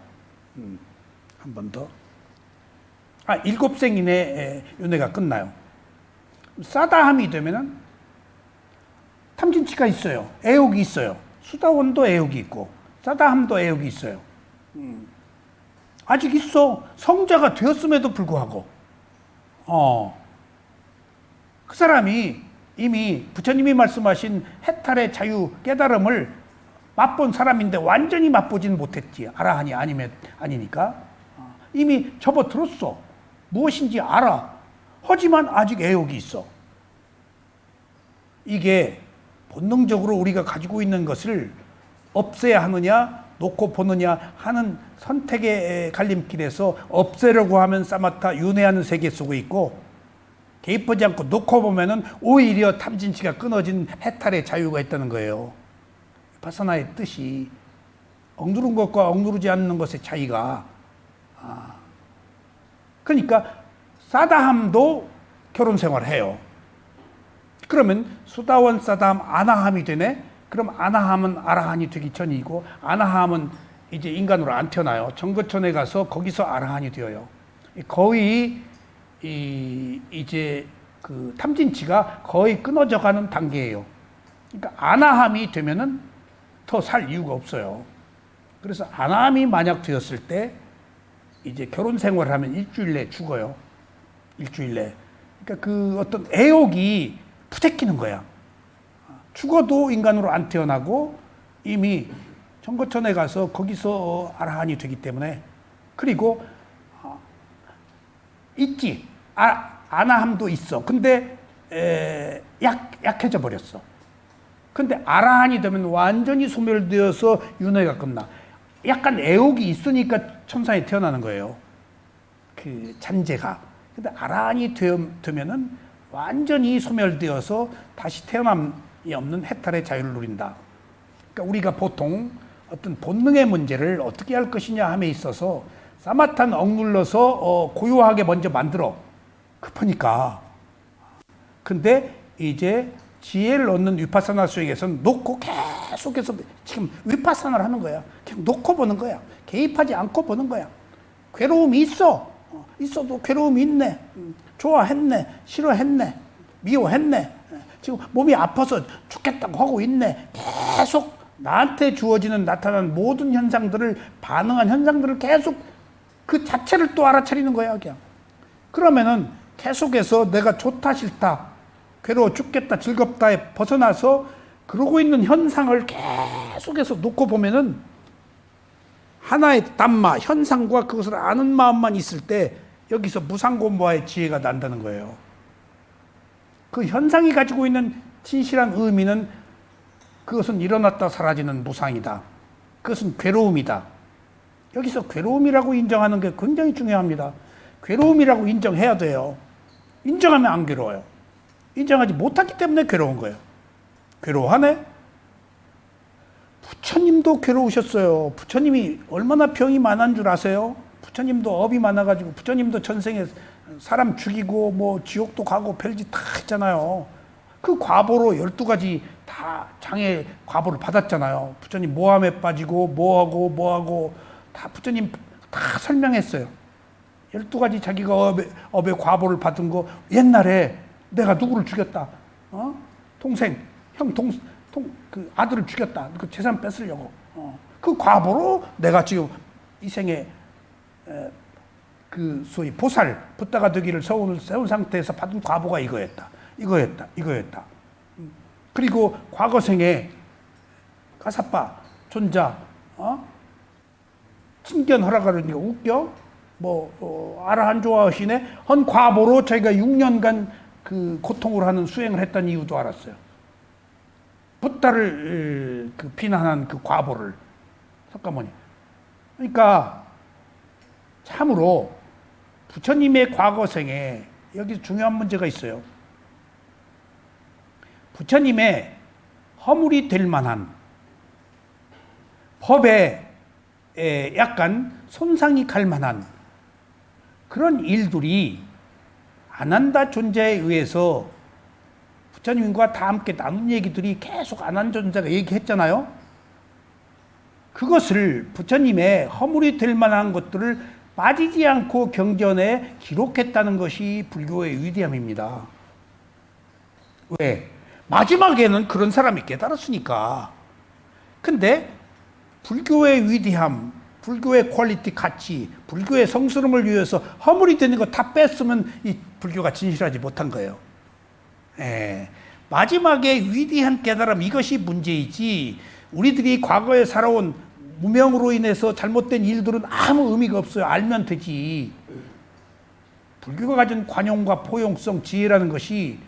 한 번 더. 7생 이내에 윤회가 끝나요. 사다함이 되면은 탐진치가 있어요. 애욕이 있어요. 수다원도 애욕이 있고 사다함도 애욕이 있어요. 아직 있어. 성자가 되었음에도 불구하고 그 사람이 이미 부처님이 말씀하신 해탈의 자유 깨달음을 맛본 사람인데 완전히 맛보지는 못했지. 아라한이 아니니까 이미 접어들었어. 무엇인지 알아. 하지만 아직 애욕이 있어. 이게 본능적으로 우리가 가지고 있는 것을 없애야 하느냐 놓고 보느냐 하는 선택의 갈림길에서 없애려고 하면 사마타 윤회하는 세계 속에 있고, 개입하지 않고 놓고 보면은 오히려 탐진치가 끊어진 해탈의 자유가 있다는 거예요. 파사나의 뜻이 억누른 것과 억누르지 않는 것의 차이가. 그러니까 사다함도 결혼 생활을 해요. 그러면 수다원, 사다함, 아나함이 되네. 그럼 아나함은 아라한이 되기 전이고 아나함은 이제 인간으로 안 태어나요. 정거천에 가서 거기서 아라한이 되어요. 거의 이제 그 탐진치가 거의 끊어져 가는 단계예요. 그러니까 아나함이 되면은 더 살 이유가 없어요. 그래서 아나함이 만약 되었을 때 이제 결혼 생활을 하면 일주일 내에 죽어요. 일주일 내에. 그러니까 그 어떤 애욕이 부대끼는 거야. 죽어도 인간으로 안 태어나고 이미 정거천에 가서 거기서 아라한이 되기 때문에. 그리고 있지. 아나함도 있어. 근데 약해져 버렸어. 근데 아라한이 되면 완전히 소멸되어서 윤회가 끝나. 약간 애욕이 있으니까 천상에 태어나는 거예요. 그 잔재가. 근데 아라한이 되면은 완전히 소멸되어서 다시 태어남이 없는 해탈의 자유를 누린다. 그러니까 우리가 보통 어떤 본능의 문제를 어떻게 할 것이냐 함에 있어서 사마탄 억눌러서 고요하게 먼저 만들어. 급하니까. 근데 이제 지혜를 얻는 위파사나 수행에서는 놓고 계속해서 지금 위파사나를 하는 거야. 그냥 놓고 보는 거야. 개입하지 않고 보는 거야. 괴로움이 있어. 있어도 괴로움이 있네. 좋아했네. 싫어했네. 미워했네. 지금 몸이 아파서 죽겠다고 하고 있네. 계속 나한테 주어지는 나타나는 모든 현상들을, 반응한 현상들을 계속 그 자체를 또 알아차리는 거야, 그냥. 그러면은 계속해서 내가 좋다 싫다, 괴로워 죽겠다 즐겁다에 벗어나서 그러고 있는 현상을 계속해서 놓고 보면은 하나의 담마, 현상과 그것을 아는 마음만 있을 때 여기서 무상고무와의 지혜가 난다는 거예요. 그 현상이 가지고 있는 진실한 의미는 그것은 일어났다 사라지는 무상이다. 그것은 괴로움이다. 여기서 괴로움이라고 인정하는 게 굉장히 중요합니다. 괴로움이라고 인정해야 돼요. 인정하면 안 괴로워요. 인정하지 못하기 때문에 괴로운 거예요. 괴로워하네? 부처님도 괴로우셨어요. 부처님이 얼마나 병이 많은 줄 아세요? 부처님도 업이 많아가지고 부처님도 전생에 사람 죽이고 뭐 지옥도 가고 별짓 다 했잖아요. 그 과보로 12가지 다 장애 과보를 받았잖아요. 부처님 모함에 빠지고 뭐하고 다 부처님 다 설명했어요. 12가지 자기가 업의 과보를 받은 거, 옛날에 내가 누구를 죽였다. 동생, 형, 그 아들을 죽였다. 그 재산 뺏으려고. 그 과보로 내가 지금 이 생에 그 소위 보살, 붓다가 되기를 서운을 세운 상태에서 받은 과보가 이거였다. 그리고 과거 생에 가사빠, 존자, 친견 허락하려니까 웃겨? 아라한 좋아하시네? 헌 과보로 자기가 6년간 그 고통을 하는 수행을 했다는 이유도 알았어요. 붓다를 그 비난한 그 과보를. 석가모니. 그러니까 참으로 부처님의 과거생에 여기 중요한 문제가 있어요. 부처님의 허물이 될 만한 법에 약간 손상이 갈 만한 그런 일들이 아난다 존재에 의해서 부처님과 다 함께 나눈 얘기들이 계속 아난다 존재가 얘기했잖아요. 그것을 부처님의 허물이 될 만한 것들을 빠지지 않고 경전에 기록했다는 것이 불교의 위대함입니다. 왜? 마지막에는 그런 사람이 깨달았으니까. 근데 불교의 위대함, 불교의 퀄리티 가치, 불교의 성스러움을 위해서 허물이 되는 거 다 뺐으면 이 불교가 진실하지 못한 거예요. 마지막에 위대한 깨달음, 이것이 문제이지 우리들이 과거에 살아온 무명으로 인해서 잘못된 일들은 아무 의미가 없어요. 알면 되지. 불교가 가진 관용과 포용성, 지혜라는 것이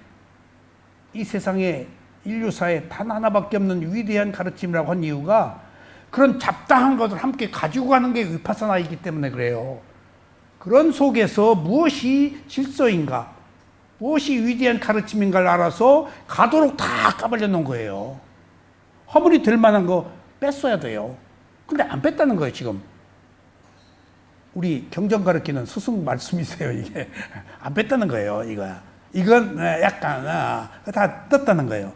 이 세상에 인류사에 단 하나밖에 없는 위대한 가르침이라고 한 이유가 그런 잡다한 것을 함께 가지고 가는 게 위파사나이기 때문에 그래요. 그런 속에서 무엇이 질서인가, 무엇이 위대한 가르침인가를 알아서 가도록 다 까발려 놓은 거예요. 허물이 될 만한 거 뺐어야 돼요. 근데 안 뺐다는 거예요, 지금. 우리 경전 가르치는 스승 말씀이세요, 이게. 안 뺐다는 거예요, 이건 약간 다 떴다는 거예요.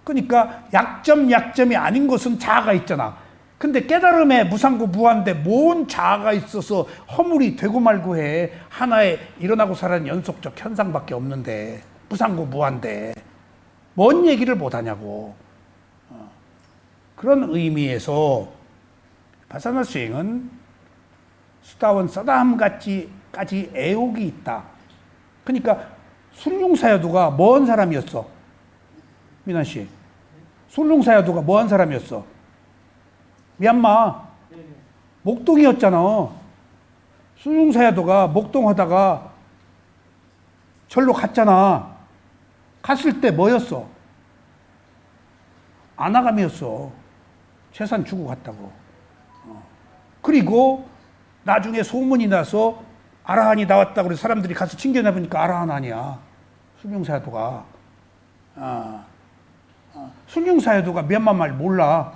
그러니까 약점이 아닌 것은 자아가 있잖아. 근데 깨달음에 무상고 무한데 뭔 자아가 있어서 허물이 되고 말고 해. 하나의 일어나고 사라는 연속적 현상밖에 없는데 무상고 무한데 뭔 얘기를 못하냐고. 그런 의미에서 바사나 수행은 수다원 서다함까지 애옥이 있다. 그러니까 순룡사야도가 뭐한 사람이었어? 민환 씨, 순룡사야도가 뭐한 사람이었어? 미얀마 목동이었잖아. 순룡사야도가 목동하다가 절로 갔잖아. 갔을 때 뭐였어? 아나감이었어. 재산 주고 갔다고. 그리고 나중에 소문이 나서 아라한이 나왔다고 그래서 사람들이 가서 칭견해보니까 아라한 아니야. 순룡사야도가. 순룡사야도가 미얀마 말 몰라.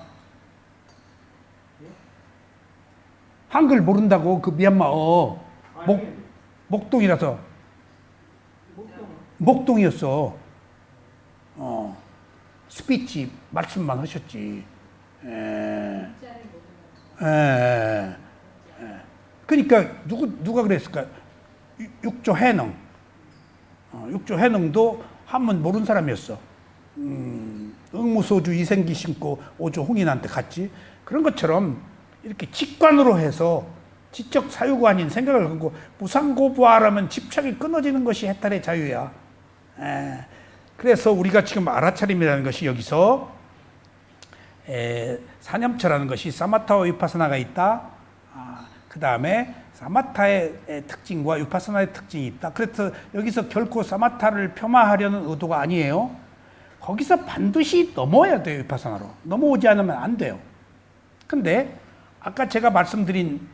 한글 모른다고 그 미얀마어. 목동이라서. 목동이었어. 스피치 말씀만 하셨지. 그러니까 누가 그랬을까? 육조 해능. 육조 해능도 한문 모르는 사람이었어. 응무소주 이생기 신고 오조 홍인한테 갔지. 그런 것처럼 이렇게 직관으로 해서 지적 사유가 아닌 생각을 갖고 무상고부하라면 집착이 끊어지는 것이 해탈의 자유야. 그래서 우리가 지금 알아차림이라는 것이 여기서 사념처라는 것이 사마타와 위파사나가 있다. 그 다음에 사마타의 특징과 위파사나의 특징이 있다. 그래서 여기서 결코 사마타를 폄하하려는 의도가 아니에요. 거기서 반드시 넘어야 돼요. 위파사나로. 넘어오지 않으면 안 돼요. 근데 아까 제가 말씀드린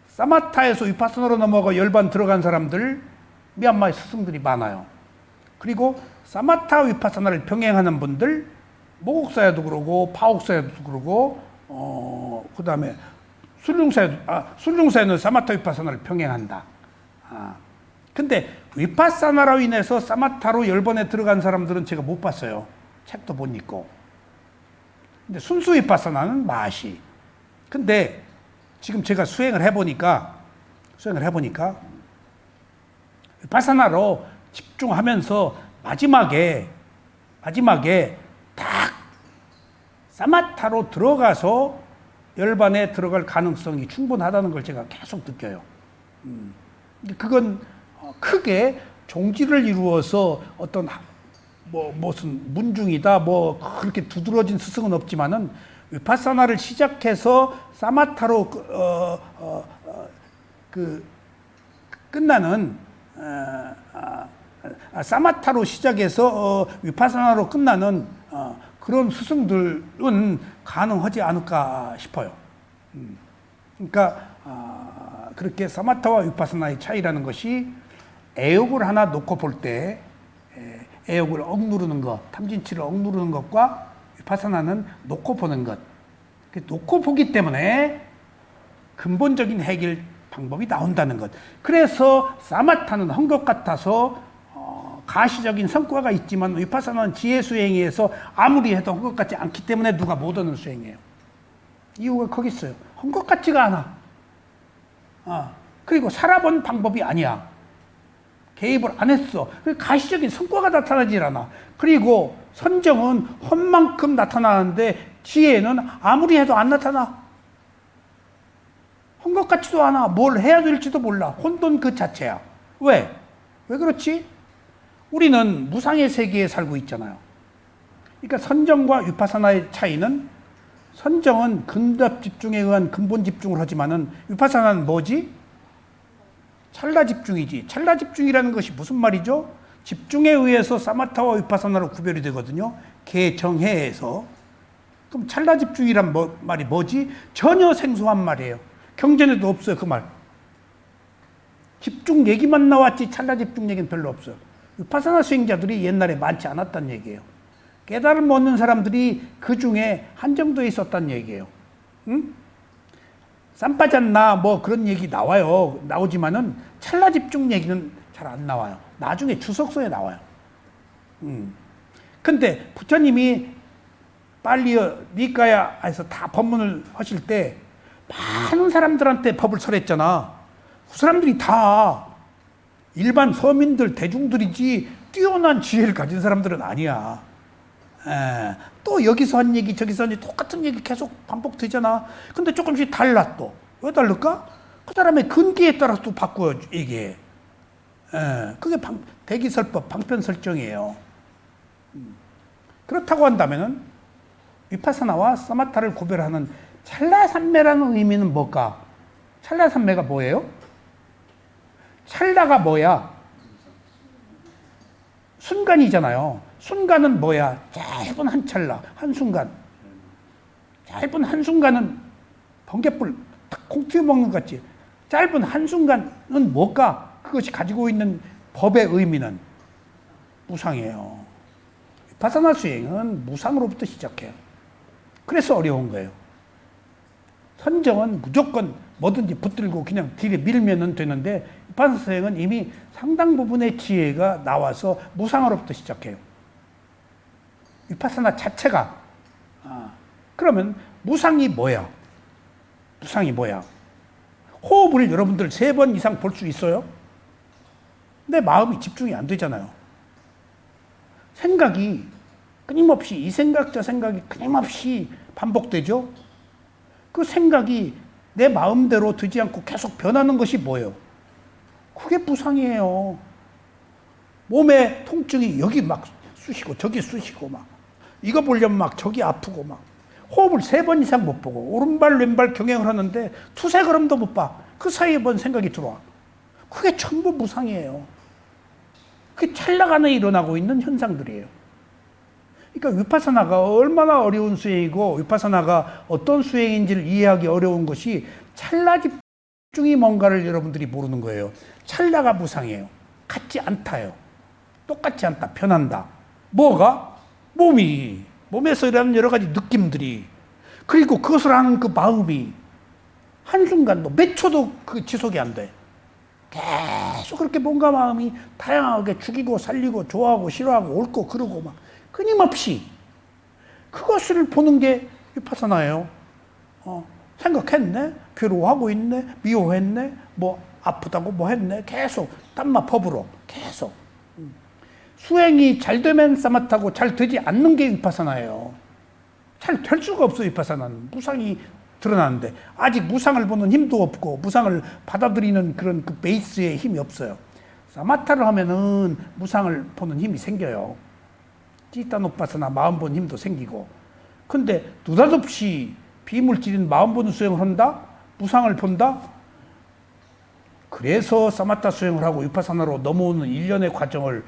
사마타에서 위파사나로 넘어가 열반 들어간 사람들 미얀마의 스승들이 많아요. 그리고 사마타 위파사나를 병행하는 분들 모국사야도 그러고 파옥사야도 그러고 그 다음에 순룡사야는 사마타 위파사나를 병행한다. 근데 위파사나로 인해서 사마타로 열번에 들어간 사람들은 제가 못 봤어요. 책도 못 읽고. 근데 순수 위파사나는 마시. 근데 지금 제가 수행을 해보니까 위파사나로 집중하면서 마지막에 딱 사마타로 들어가서 열반에 들어갈 가능성이 충분하다는 걸 제가 계속 느껴요. 그건 크게 종지를 이루어서 어떤 무슨 문중이다 그렇게 두드러진 스승은 없지만은 위파사나를 시작해서 사마타로 끝나는 사마타로 시작해서 위파사나로 끝나는 그런 스승들은 가능하지 않을까 싶어요. 그러니까 그렇게 사마타와 위파사나의 차이라는 것이 애욕을 하나 놓고 볼 때 애욕을 억누르는 것, 탐진치를 억누르는 것과 위파사나는 놓고 보는 것. 놓고 보기 때문에 근본적인 해결 방법이 나온다는 것. 그래서 사마타는 한 것 같아서 가시적인 성과가 있지만 위파사나는 지혜 수행에서 아무리 해도 한 것 같지 않기 때문에 누가 못 얻는 수행이에요. 이유가 거기 있어요. 한 것 같지가 않아. 그리고 살아본 방법이 아니야. 개입을 안 했어. 가시적인 성과가 나타나질 않아. 그리고 선정은 헛만큼 나타나는데 지혜는 아무리 해도 안 나타나. 한 것 같지도 않아. 뭘 해야 될지도 몰라. 혼돈 그 자체야. 왜? 왜 그렇지? 우리는 무상의 세계에 살고 있잖아요. 그러니까 선정과 위파사나의 차이는 선정은 근답 집중에 의한 근본 집중을 하지만은 위파사나는 뭐지? 찰나 집중이지. 찰나 집중이라는 것이 무슨 말이죠? 집중에 의해서 사마타와 위파사나로 구별이 되거든요. 개정해에서. 그럼 찰나 집중이란 말이 뭐지? 전혀 생소한 말이에요. 경전에도 없어요, 그 말. 집중 얘기만 나왔지 찰나 집중 얘기는 별로 없어요. 위파사나 수행자들이 옛날에 많지 않았다는 얘기예요. 깨달음 얻는 사람들이 그 중에 한정도에 있었다는 얘기예요. 응? 쌈빠졌나 뭐 그런 얘기 나와요. 나오지만은 찰나 집중 얘기는 잘 안 나와요. 나중에 주석서에 나와요. 근데 부처님이 빨리 니까야에서 다 법문을 하실 때 많은 사람들한테 법을 설했잖아. 그 사람들이 다 일반 서민들, 대중들이지 뛰어난 지혜를 가진 사람들은 아니야. 또 여기서 한 얘기 저기서 한 얘기 똑같은 얘기 계속 반복되잖아. 근데 조금씩 달라 또. 왜 다를까? 그 사람의 근기에 따라서 또 바꿔 얘기해. 그게 대기설법, 방편설정이에요. 그렇다고 한다면은 위파사나와 사마타를 구별하는 찰나산매라는 의미는 뭘까? 찰나산매가 뭐예요? 찰나가 뭐야? 순간이잖아요. 순간은 뭐야? 짧은 한 찰나, 한순간. 짧은 한순간은 번갯불 탁 콩 튀어 먹는 것 같지? 짧은 한순간은 뭘까? 그것이 가지고 있는 법의 의미는 무상이에요. 위파사나 수행은 무상으로부터 시작해요. 그래서 어려운 거예요. 선정은 무조건 뭐든지 붙들고 그냥 뒤에 밀면 되는데 위파사나 수행은 이미 상당 부분의 지혜가 나와서 무상으로부터 시작해요. 위파사나 자체가. 그러면 무상이 뭐야? 무상이 뭐야? 호흡을 여러분들 3번 이상 볼 수 있어요? 내 마음이 집중이 안 되잖아요. 생각이 끊임없이 이 생각 저 생각이 끊임없이 반복되죠. 그 생각이 내 마음대로 되지 않고 계속 변하는 것이 뭐예요? 그게 무상이에요. 몸에 통증이 여기 막 쑤시고 저기 쑤시고 막 이거 보려면 막 저기 아프고 막 호흡을 3번 이상 못 보고 오른발 왼발 경행을 하는데 두세 걸음도 못 봐. 그 사이에 뭔 생각이 들어와. 그게 전부 무상이에요. 그게 찰나간에 일어나고 있는 현상들이에요. 그러니까 위파사나가 얼마나 어려운 수행이고 위파사나가 어떤 수행인지를 이해하기 어려운 것이 찰나 집중이 뭔가를 여러분들이 모르는 거예요. 찰나가 무상이에요. 같지 않다요. 똑같지 않다. 변한다. 뭐가? 몸에서 일어나는 여러 가지 느낌들이 그리고 그것을 하는 그 마음이 한순간도 몇 초도 그 지속이 안 돼. 계속 그렇게 뭔가 마음이 다양하게 죽이고 살리고 좋아하고 싫어하고 옳고 그러고 막 끊임없이 그것을 보는 게 위파사나예요. 생각했네, 괴로워하고 있네, 미워했네, 뭐 아프다고 뭐 했네, 계속 땀마 법으로 계속. 수행이 잘 되면 사마타고 잘 되지 않는 게 위파사나예요. 잘 될 수가 없어 위파사나는. 무상이 드러나는데 아직 무상을 보는 힘도 없고 무상을 받아들이는 그런 그 베이스에 힘이 없어요. 사마타를 하면은 무상을 보는 힘이 생겨요. 찌따노파사나 마음 보는 힘도 생기고 근데 느닷없이 비물질인 마음 보는 수행을 한다? 무상을 본다? 그래서 사마타 수행을 하고 위파사나로 넘어오는 일련의 과정을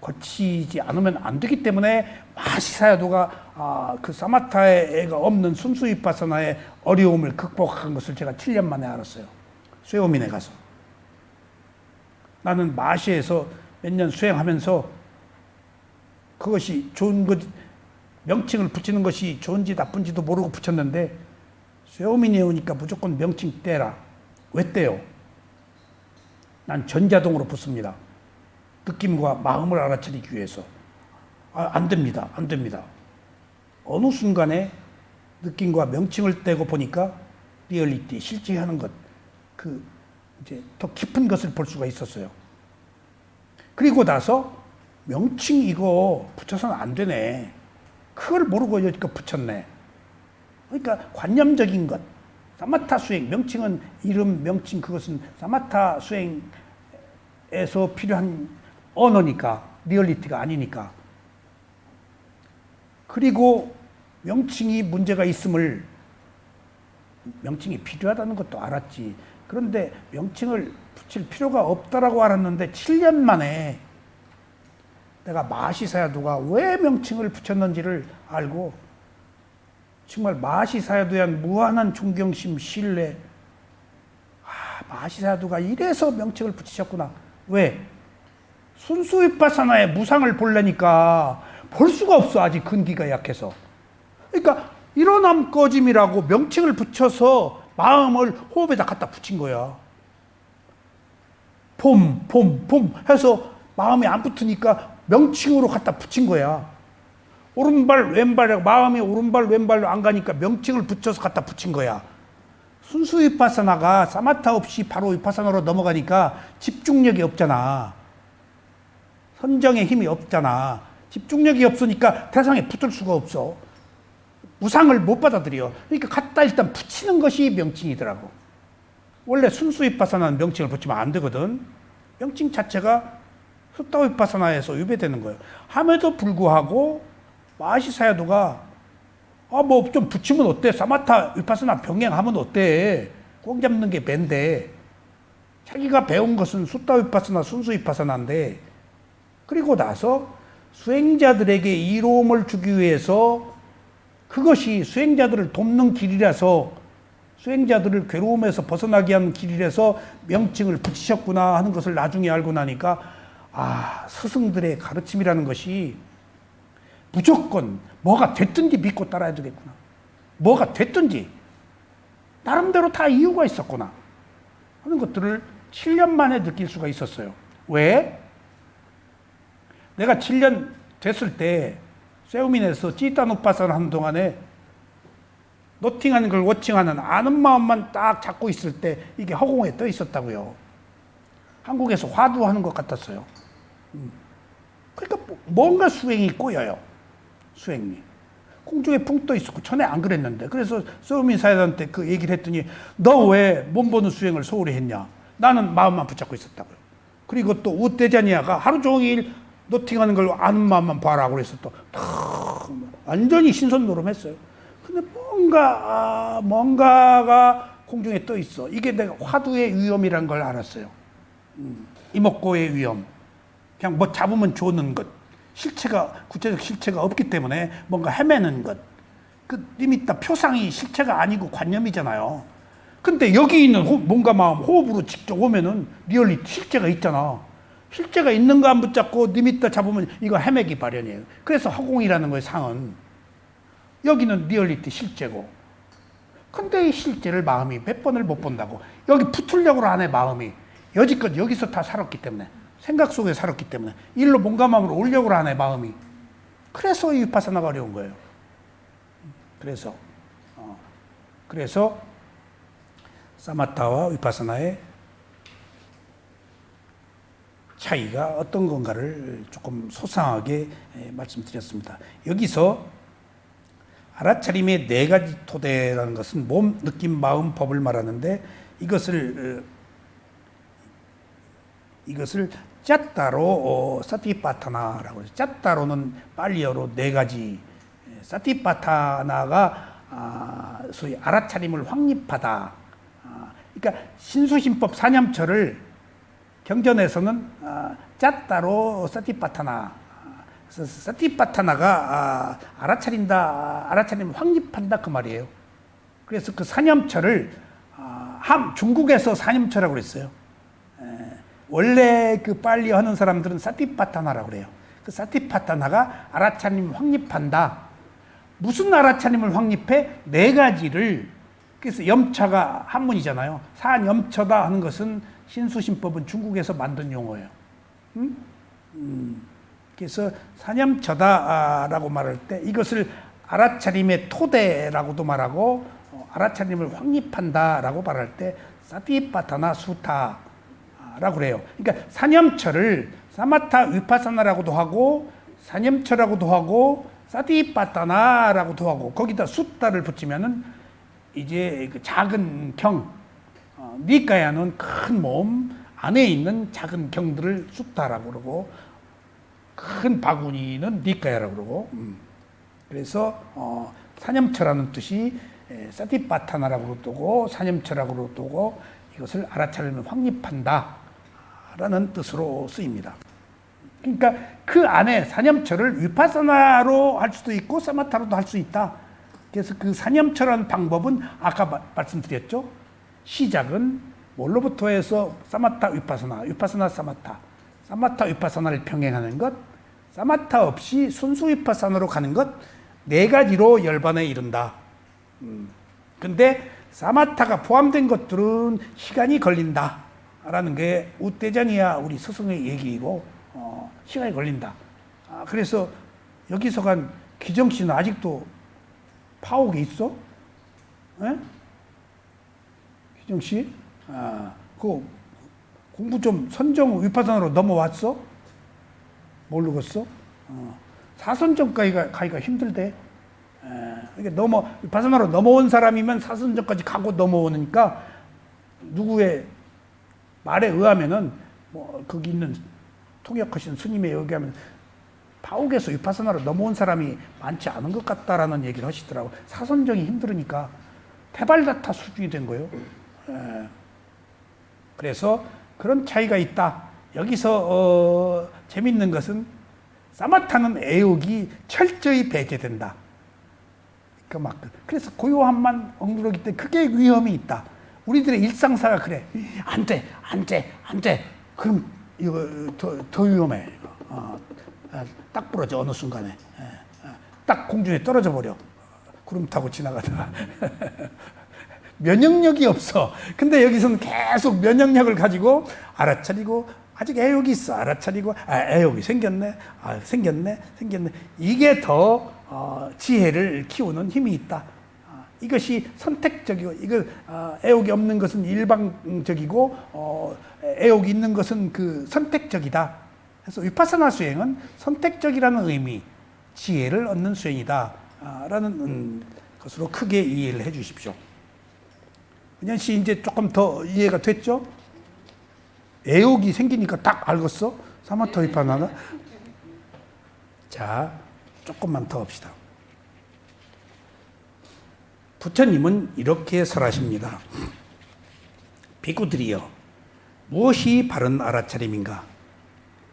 거치지 않으면 안 되기 때문에 마하시사야도가 그 사마타에가 없는 순수 위파사나의 어려움을 극복한 것을 제가 7년 만에 알았어요. 쇠오민에 가서. 나는 마하시에서 몇 년 수행하면서 그것이 좋은 것, 명칭을 붙이는 것이 좋은지 나쁜지도 모르고 붙였는데 쇠오민에 오니까 무조건 명칭 떼라. 왜 떼요? 난 전자동으로 붙습니다. 느낌과 마음을 알아차리기 위해서. 안 됩니다. 안 됩니다. 어느 순간에 느낌과 명칭을 떼고 보니까 리얼리티, 실제 하는 것, 이제 더 깊은 것을 볼 수가 있었어요. 그리고 나서 명칭 이거 붙여서는 안 되네. 그걸 모르고 여기까지 붙였네. 그러니까 관념적인 것. 사마타 수행, 명칭은 이름, 명칭 그것은 사마타 수행에서 필요한 언어니까, 리얼리티가 아니니까. 그리고 명칭이 문제가 있음을, 명칭이 필요하다는 것도 알았지. 그런데 명칭을 붙일 필요가 없다라고 알았는데 7년 만에 내가 마하시사야도가 왜 명칭을 붙였는지를 알고 정말 마하시사야도에 대한 무한한 존경심, 신뢰. 마하시사야도가 이래서 명칭을 붙이셨구나. 왜? 순수 위파사나의 무상을 보려니까 볼 수가 없어. 아직 근기가 약해서. 그러니까 일어남 꺼짐이라고 명칭을 붙여서 마음을 호흡에다 갖다 붙인 거야. 봄 해서 마음이 안 붙으니까 명칭으로 갖다 붙인 거야. 오른발 왼발 마음이 오른발 왼발로 안 가니까 명칭을 붙여서 갖다 붙인 거야. 순수 위파사나가 사마타 없이 바로 위파사나로 넘어가니까 집중력이 없잖아. 선정의 힘이 없잖아. 집중력이 없으니까 대상에 붙을 수가 없어. 무상을 못 받아들여. 그러니까 갖다 일단 붙이는 것이 명칭이더라고. 원래 순수 위파사나는 명칭을 붙이면 안 되거든. 명칭 자체가 수타 위파사나에서 위배되는 거예요. 함에도 불구하고 마하시사야도가 뭐 좀 붙이면 어때? 사마타 위파사나 병행하면 어때? 꼭 잡는 게 밴데 자기가 배운 것은 수타 위파사나 순수 위파사나인데 그리고 나서 수행자들에게 이로움을 주기 위해서 그것이 수행자들을 돕는 길이라서 수행자들을 괴로움에서 벗어나게 하는 길이라서 명칭을 붙이셨구나 하는 것을 나중에 알고 나니까 스승들의 가르침이라는 것이 무조건 뭐가 됐든지 믿고 따라야 되겠구나. 뭐가 됐든지 나름대로 다 이유가 있었구나 하는 것들을 7년 만에 느낄 수가 있었어요. 왜? 내가 7년 됐을 때 세우민에서 찌따누파사를 하는 동안에 노팅하는 걸 워칭하는 아는 마음만 딱 잡고 있을 때 이게 허공에 떠 있었다고요. 한국에서 화두하는 것 같았어요. 그러니까 뭔가 수행이 꼬여요. 수행이. 공중에 붕 떠 있었고 전에 안 그랬는데 그래서 세우민 사회자한테 그 얘기를 했더니 너 왜 몸 보는 수행을 소홀히 했냐. 나는 마음만 붙잡고 있었다고요. 그리고 또 우대자니아가 하루 종일 노팅하는 걸 아는 마음만 봐라 그래서 또 완전히 신선노름했어요. 근데 뭔가가 공중에 떠 있어. 이게 내가 화두의 위험이라는 걸 알았어요. 이목고의 위험. 그냥 뭐 잡으면 좋는 것. 구체적 실체가 없기 때문에 뭔가 헤매는 것. 그 리미타 표상이 실체가 아니고 관념이잖아요. 근데 여기 있는 몸과 마음 호흡으로 직접 오면은 리얼리티 실체가 있잖아. 실체가 있는 거 안 붙잡고 리미타 잡으면 이거 헤매기 마련이에요. 그래서 허공이라는 거예요, 상은. 여기는 리얼리티 실제고. 근데 이 실제를 마음이 몇 번을 못 본다고. 여기 붙으려고 하네, 마음이. 여지껏 여기서 다 살았기 때문에. 생각 속에 살았기 때문에. 일로 몸과 마음으로 오려고 하네, 마음이. 그래서 이 위파사나가 어려운 거예요. 그래서 사마타와 위파사나의 차이가 어떤 건가를 조금 소상하게 말씀드렸습니다. 여기서 알아차림의 4가지 토대라는 것은 몸, 느낌, 마음, 법을 말하는데 이것을 짰다로 사티파타나라고 해서 짰다로는 빨리어로 4가지 사티파타나가 소위 알아차림을 확립하다. 그러니까 신수신법 사념처를 경전에서는 짰다로 사티파타나. 그래서 사티파타나가 알아차림을 확립한다 그 말이에요. 그래서 그 사념처를 중국에서 사념처라고 그랬어요. 원래 그 빨리 하는 사람들은 사티파타나라고 그래요. 그 사티파타나가 알아차림 확립한다. 무슨 알아차림을 확립해? 네 가지를. 그래서 염처가 한문이잖아요. 사념처다 하는 것은 신수신법은 중국에서 만든 용어예요. 그래서 사념처다라고 말할 때 이것을 알아차림의 토대라고도 말하고 알아차림을 확립한다라고 말할 때 사티파타나 수타라고 그래요. 그러니까 사념처를 사마타 위파사나라고도 하고 사념처라고도 하고 사티파타나라고도 하고 거기다 수타를 붙이면은 이제 그 작은 경, 니까야는 큰 몸 안에 있는 작은 경들을 수타라고 그러고 큰 바구니는 니까야라고 그러고 그래서 사념처라는 뜻이 사티파타나라고 그러고 사념처라고 그러고 이것을 알아차림을 확립한다라는 뜻으로 쓰입니다. 그러니까 그 안에 사념처를 위파사나로 할 수도 있고 사마타로도 할 수 있다. 그래서 그 사념처라는 방법은 아까 말씀드렸죠. 시작은 뭘로부터 해서 사마타 위파사나, 위파사나 사마타, 사마타 위파사나를 병행하는 것, 사마타 없이 순수 위파사나로 가는 것, 네 가지로 열반에 이른다. 근데 사마타가 포함된 것들은 시간이 걸린다라는 게 우대자니아 우리 스승의 얘기이고 시간이 걸린다. 그래서 여기서 간 기정 씨는 아직도 파옥이 있어? 에? 기정 씨? 그 공부 좀 선정 위파사나로 넘어왔어? 모르겠어? 사선정까지 가기가 힘들대. 그러니까 위파사나로 넘어온 사람이면 사선정까지 가고 넘어오니까 누구의 말에 의하면은 거기 있는 통역하신 스님에 의하면 파옥에서 위파사나로 넘어온 사람이 많지 않은 것 같다라는 얘기를 하시더라고. 사선정이 힘들으니까 테발다타 수준이 된 거예요. 그래서 그런 차이가 있다. 여기서 재밌는 것은 사마타는 애욕이 철저히 배제된다. 그래서 고요함만 억누르기 때문에 크게 위험이 있다. 우리들의 일상사가 그래. 안 돼. 그럼 이거 더 위험해. 딱 부러져 어느 순간에. 딱 공중에 떨어져 버려. 구름 타고 지나가다가. 면역력이 없어. 근데 여기서는 계속 면역력을 가지고 알아차리고 아직 애욕이 있어. 알아차리고 애욕이 생겼네. 생겼네. 이게 더 지혜를 키우는 힘이 있다. 이것이 선택적이고 이거 애욕이 없는 것은 일방적이고 애욕이 있는 것은 그 선택적이다. 그래서 위파사나 수행은 선택적이라는 의미, 지혜를 얻는 수행이다. 라는 것으로 크게 이해를 해 주십시오. 은현 씨 이제 조금 더 이해가 됐죠? 애욕이 생기니까 딱 알겠어? 사마타 위파사나. 자, 조금만 더 합시다. 부처님은 이렇게 설하십니다. 비구들이여, 무엇이 바른 알아차림인가?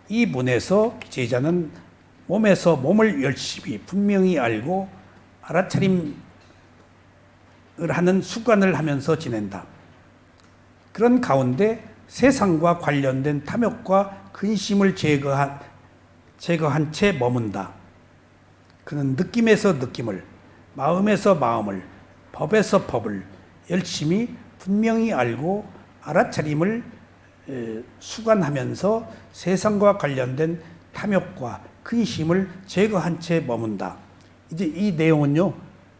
이 문에서 제자는 몸에서 몸을 열심히 분명히 알고 알아차림을 하는 습관을 하면서 지낸다. 그런 가운데 세상과 관련된 탐욕과 근심을 제거한 채 머문다. 그는 느낌에서 느낌을, 마음에서 마음을, 법에서 법을 열심히 분명히 알고 알아차림을 수관하면서 세상과 관련된 탐욕과 근심을 제거한 채 머문다. 이제 이 내용은요,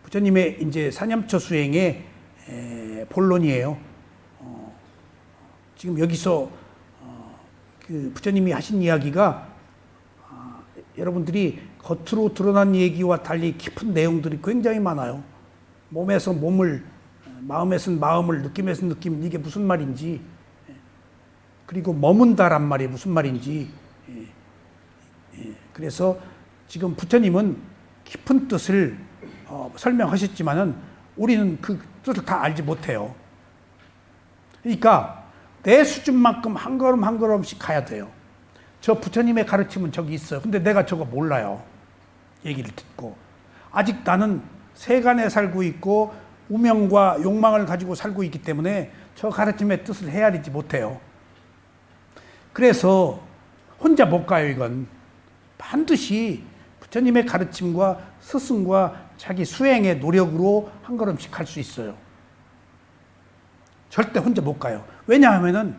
부처님의 이제 사념처 수행의 본론이에요. 지금 여기서 그 부처님이 하신 이야기가 여러분들이 겉으로 드러난 얘기와 달리 깊은 내용들이 굉장히 많아요. 몸에서 몸을, 마음에서는 마음을, 느낌에서 느낌, 이게 무슨 말인지, 그리고 머문다란 말이 무슨 말인지. 그래서 지금 부처님은 깊은 뜻을 설명하셨지만은 우리는 그 뜻을 다 알지 못해요. 그러니까 내 수준만큼 한 걸음 한 걸음씩 가야 돼요. 저 부처님의 가르침은 저기 있어요. 근데 내가 저거 몰라요. 얘기를 듣고. 아직 나는 세간에 살고 있고 우명과 욕망을 가지고 살고 있기 때문에 저 가르침의 뜻을 헤아리지 못해요. 그래서 혼자 못 가요, 이건. 반드시 부처님의 가르침과 스승과 자기 수행의 노력으로 한 걸음씩 할 수 있어요. 절대 혼자 못 가요. 왜냐하면은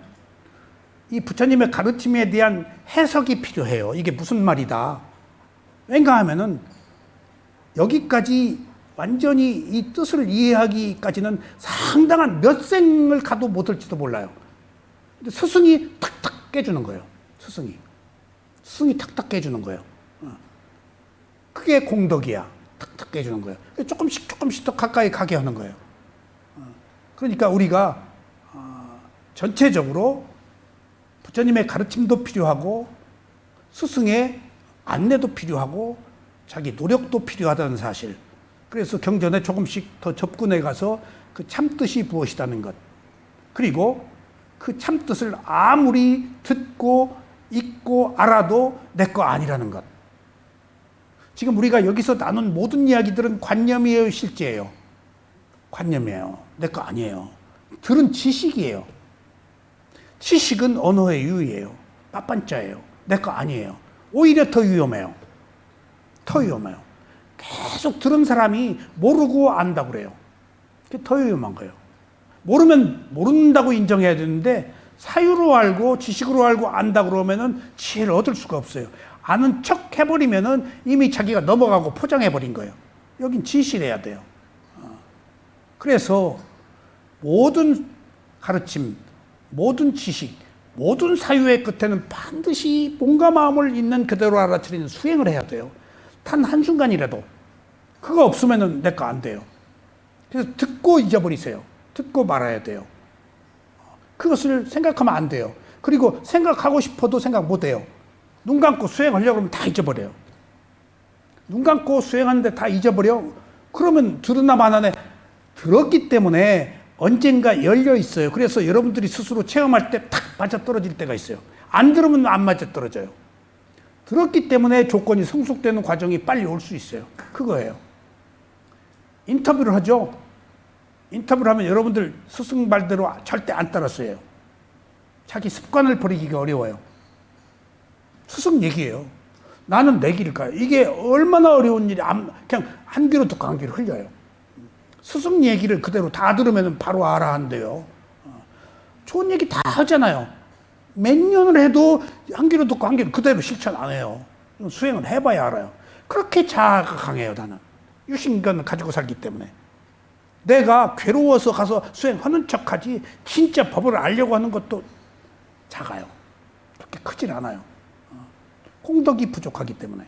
이 부처님의 가르침에 대한 해석이 필요해요. 이게 무슨 말이다. 왜냐 하면은 여기까지 완전히 이 뜻을 이해하기까지는 상당한 몇 생을 가도 못할지도 몰라요. 근데 스승이 탁탁 깨주는 거예요. 스승이 탁탁 깨주는 거예요. 그게 공덕이야. 탁탁 깨주는 거예요. 조금씩 더 가까이 가게 하는 거예요. 그러니까 우리가 전체적으로 부처님의 가르침도 필요하고 스승의 안내도 필요하고 자기 노력도 필요하다는 사실. 그래서 경전에 조금씩 더 접근해 가서 그 참뜻이 무엇이라는 것. 그리고 그 참뜻을 아무리 듣고 읽고 알아도 내 거 아니라는 것. 지금 우리가 여기서 나눈 모든 이야기들은 관념이에요, 실제예요? 관념이에요. 내 거 아니에요. 들은 지식이에요. 지식은 언어의 유의예요. 빠빤자예요. 내 거 아니에요. 오히려 더 위험해요. 계속 들은 사람이 모르고 안다고 그래요. 그게 더 위험한 거예요. 모르면 모른다고 인정해야 되는데 사유로 알고 지식으로 알고 안다 그러면은 지혜를 얻을 수가 없어요. 아는 척 해버리면은 이미 자기가 넘어가고 포장해버린 거예요. 여긴 진실해야 돼요. 그래서 모든 가르침, 모든 지식, 모든 사유의 끝에는 반드시 몸과 마음을 있는 그대로 알아차리는 수행을 해야 돼요. 단 한순간이라도. 그거 없으면 내 거 안 돼요. 그래서 듣고 잊어버리세요. 듣고 말아야 돼요. 그것을 생각하면 안 돼요. 그리고 생각하고 싶어도 생각 못 해요. 눈 감고 수행하려고 하면 다 잊어버려요. 눈 감고 수행하는데 다 잊어버려? 그러면 들으나 마나네. 들었기 때문에 언젠가 열려 있어요. 그래서 여러분들이 스스로 체험할 때 탁 맞아떨어질 때가 있어요. 안 들으면 안 맞아떨어져요. 들었기 때문에 조건이 성숙되는 과정이 빨리 올 수 있어요. 그거예요. 인터뷰를 하죠. 인터뷰를 하면 여러분들 스승 말대로 절대 안 따랐어요. 자기 습관을 버리기가 어려워요. 스승 얘기예요. 나는 내 길을 가요. 이게 얼마나 어려운 일이 그냥 한 귀로 듣고 한 귀로 흘려요. 스승 얘기를 그대로 다 들으면 바로 알아 한대요. 좋은 얘기 다 하잖아요. 몇 년을 해도 한 귀로 듣고 한 귀로 그대로 실천 안 해요. 수행을 해봐야 알아요. 그렇게 자아가 강해요, 나는. 유신견을 가지고 살기 때문에. 내가 괴로워서 가서 수행하는 척하지 진짜 법을 알려고 하는 것도 작아요. 그렇게 크진 않아요. 공덕이 부족하기 때문에.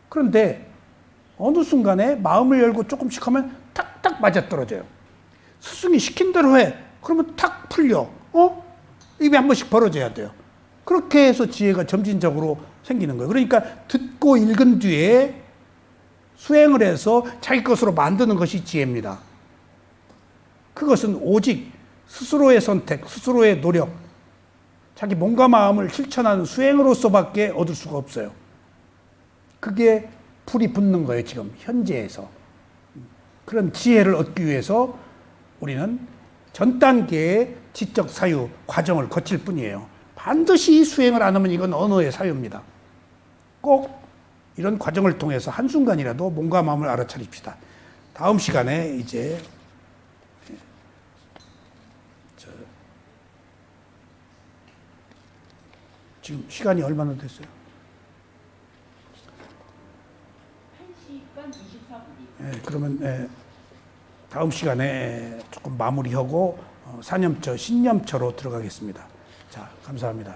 그런데 어느 순간에 마음을 열고 조금씩 하면 탁탁 맞아떨어져요. 스승이 시킨 대로 해. 그러면 탁 풀려. 입이 한 번씩 벌어져야 돼요. 그렇게 해서 지혜가 점진적으로 생기는 거예요. 그러니까 듣고 읽은 뒤에 수행을 해서 자기 것으로 만드는 것이 지혜입니다. 그것은 오직 스스로의 선택, 스스로의 노력, 자기 몸과 마음을 실천하는 수행으로서밖에 얻을 수가 없어요. 그게 불이 붙는 거예요, 지금 현재에서. 그런 지혜를 얻기 위해서 우리는 전 단계의 지적 사유 과정을 거칠 뿐이에요. 반드시 수행을 안 하면 이건 언어의 사유입니다. 꼭 이런 과정을 통해서 한순간이라도 몸과 마음을 알아차립시다. 다음 시간에 이제 지금 시간이 얼마나 됐어요? 1시 반 24분이요. 네, 그러면 다음 시간에 조금 마무리하고 사념처, 신념처로 들어가겠습니다. 자, 감사합니다.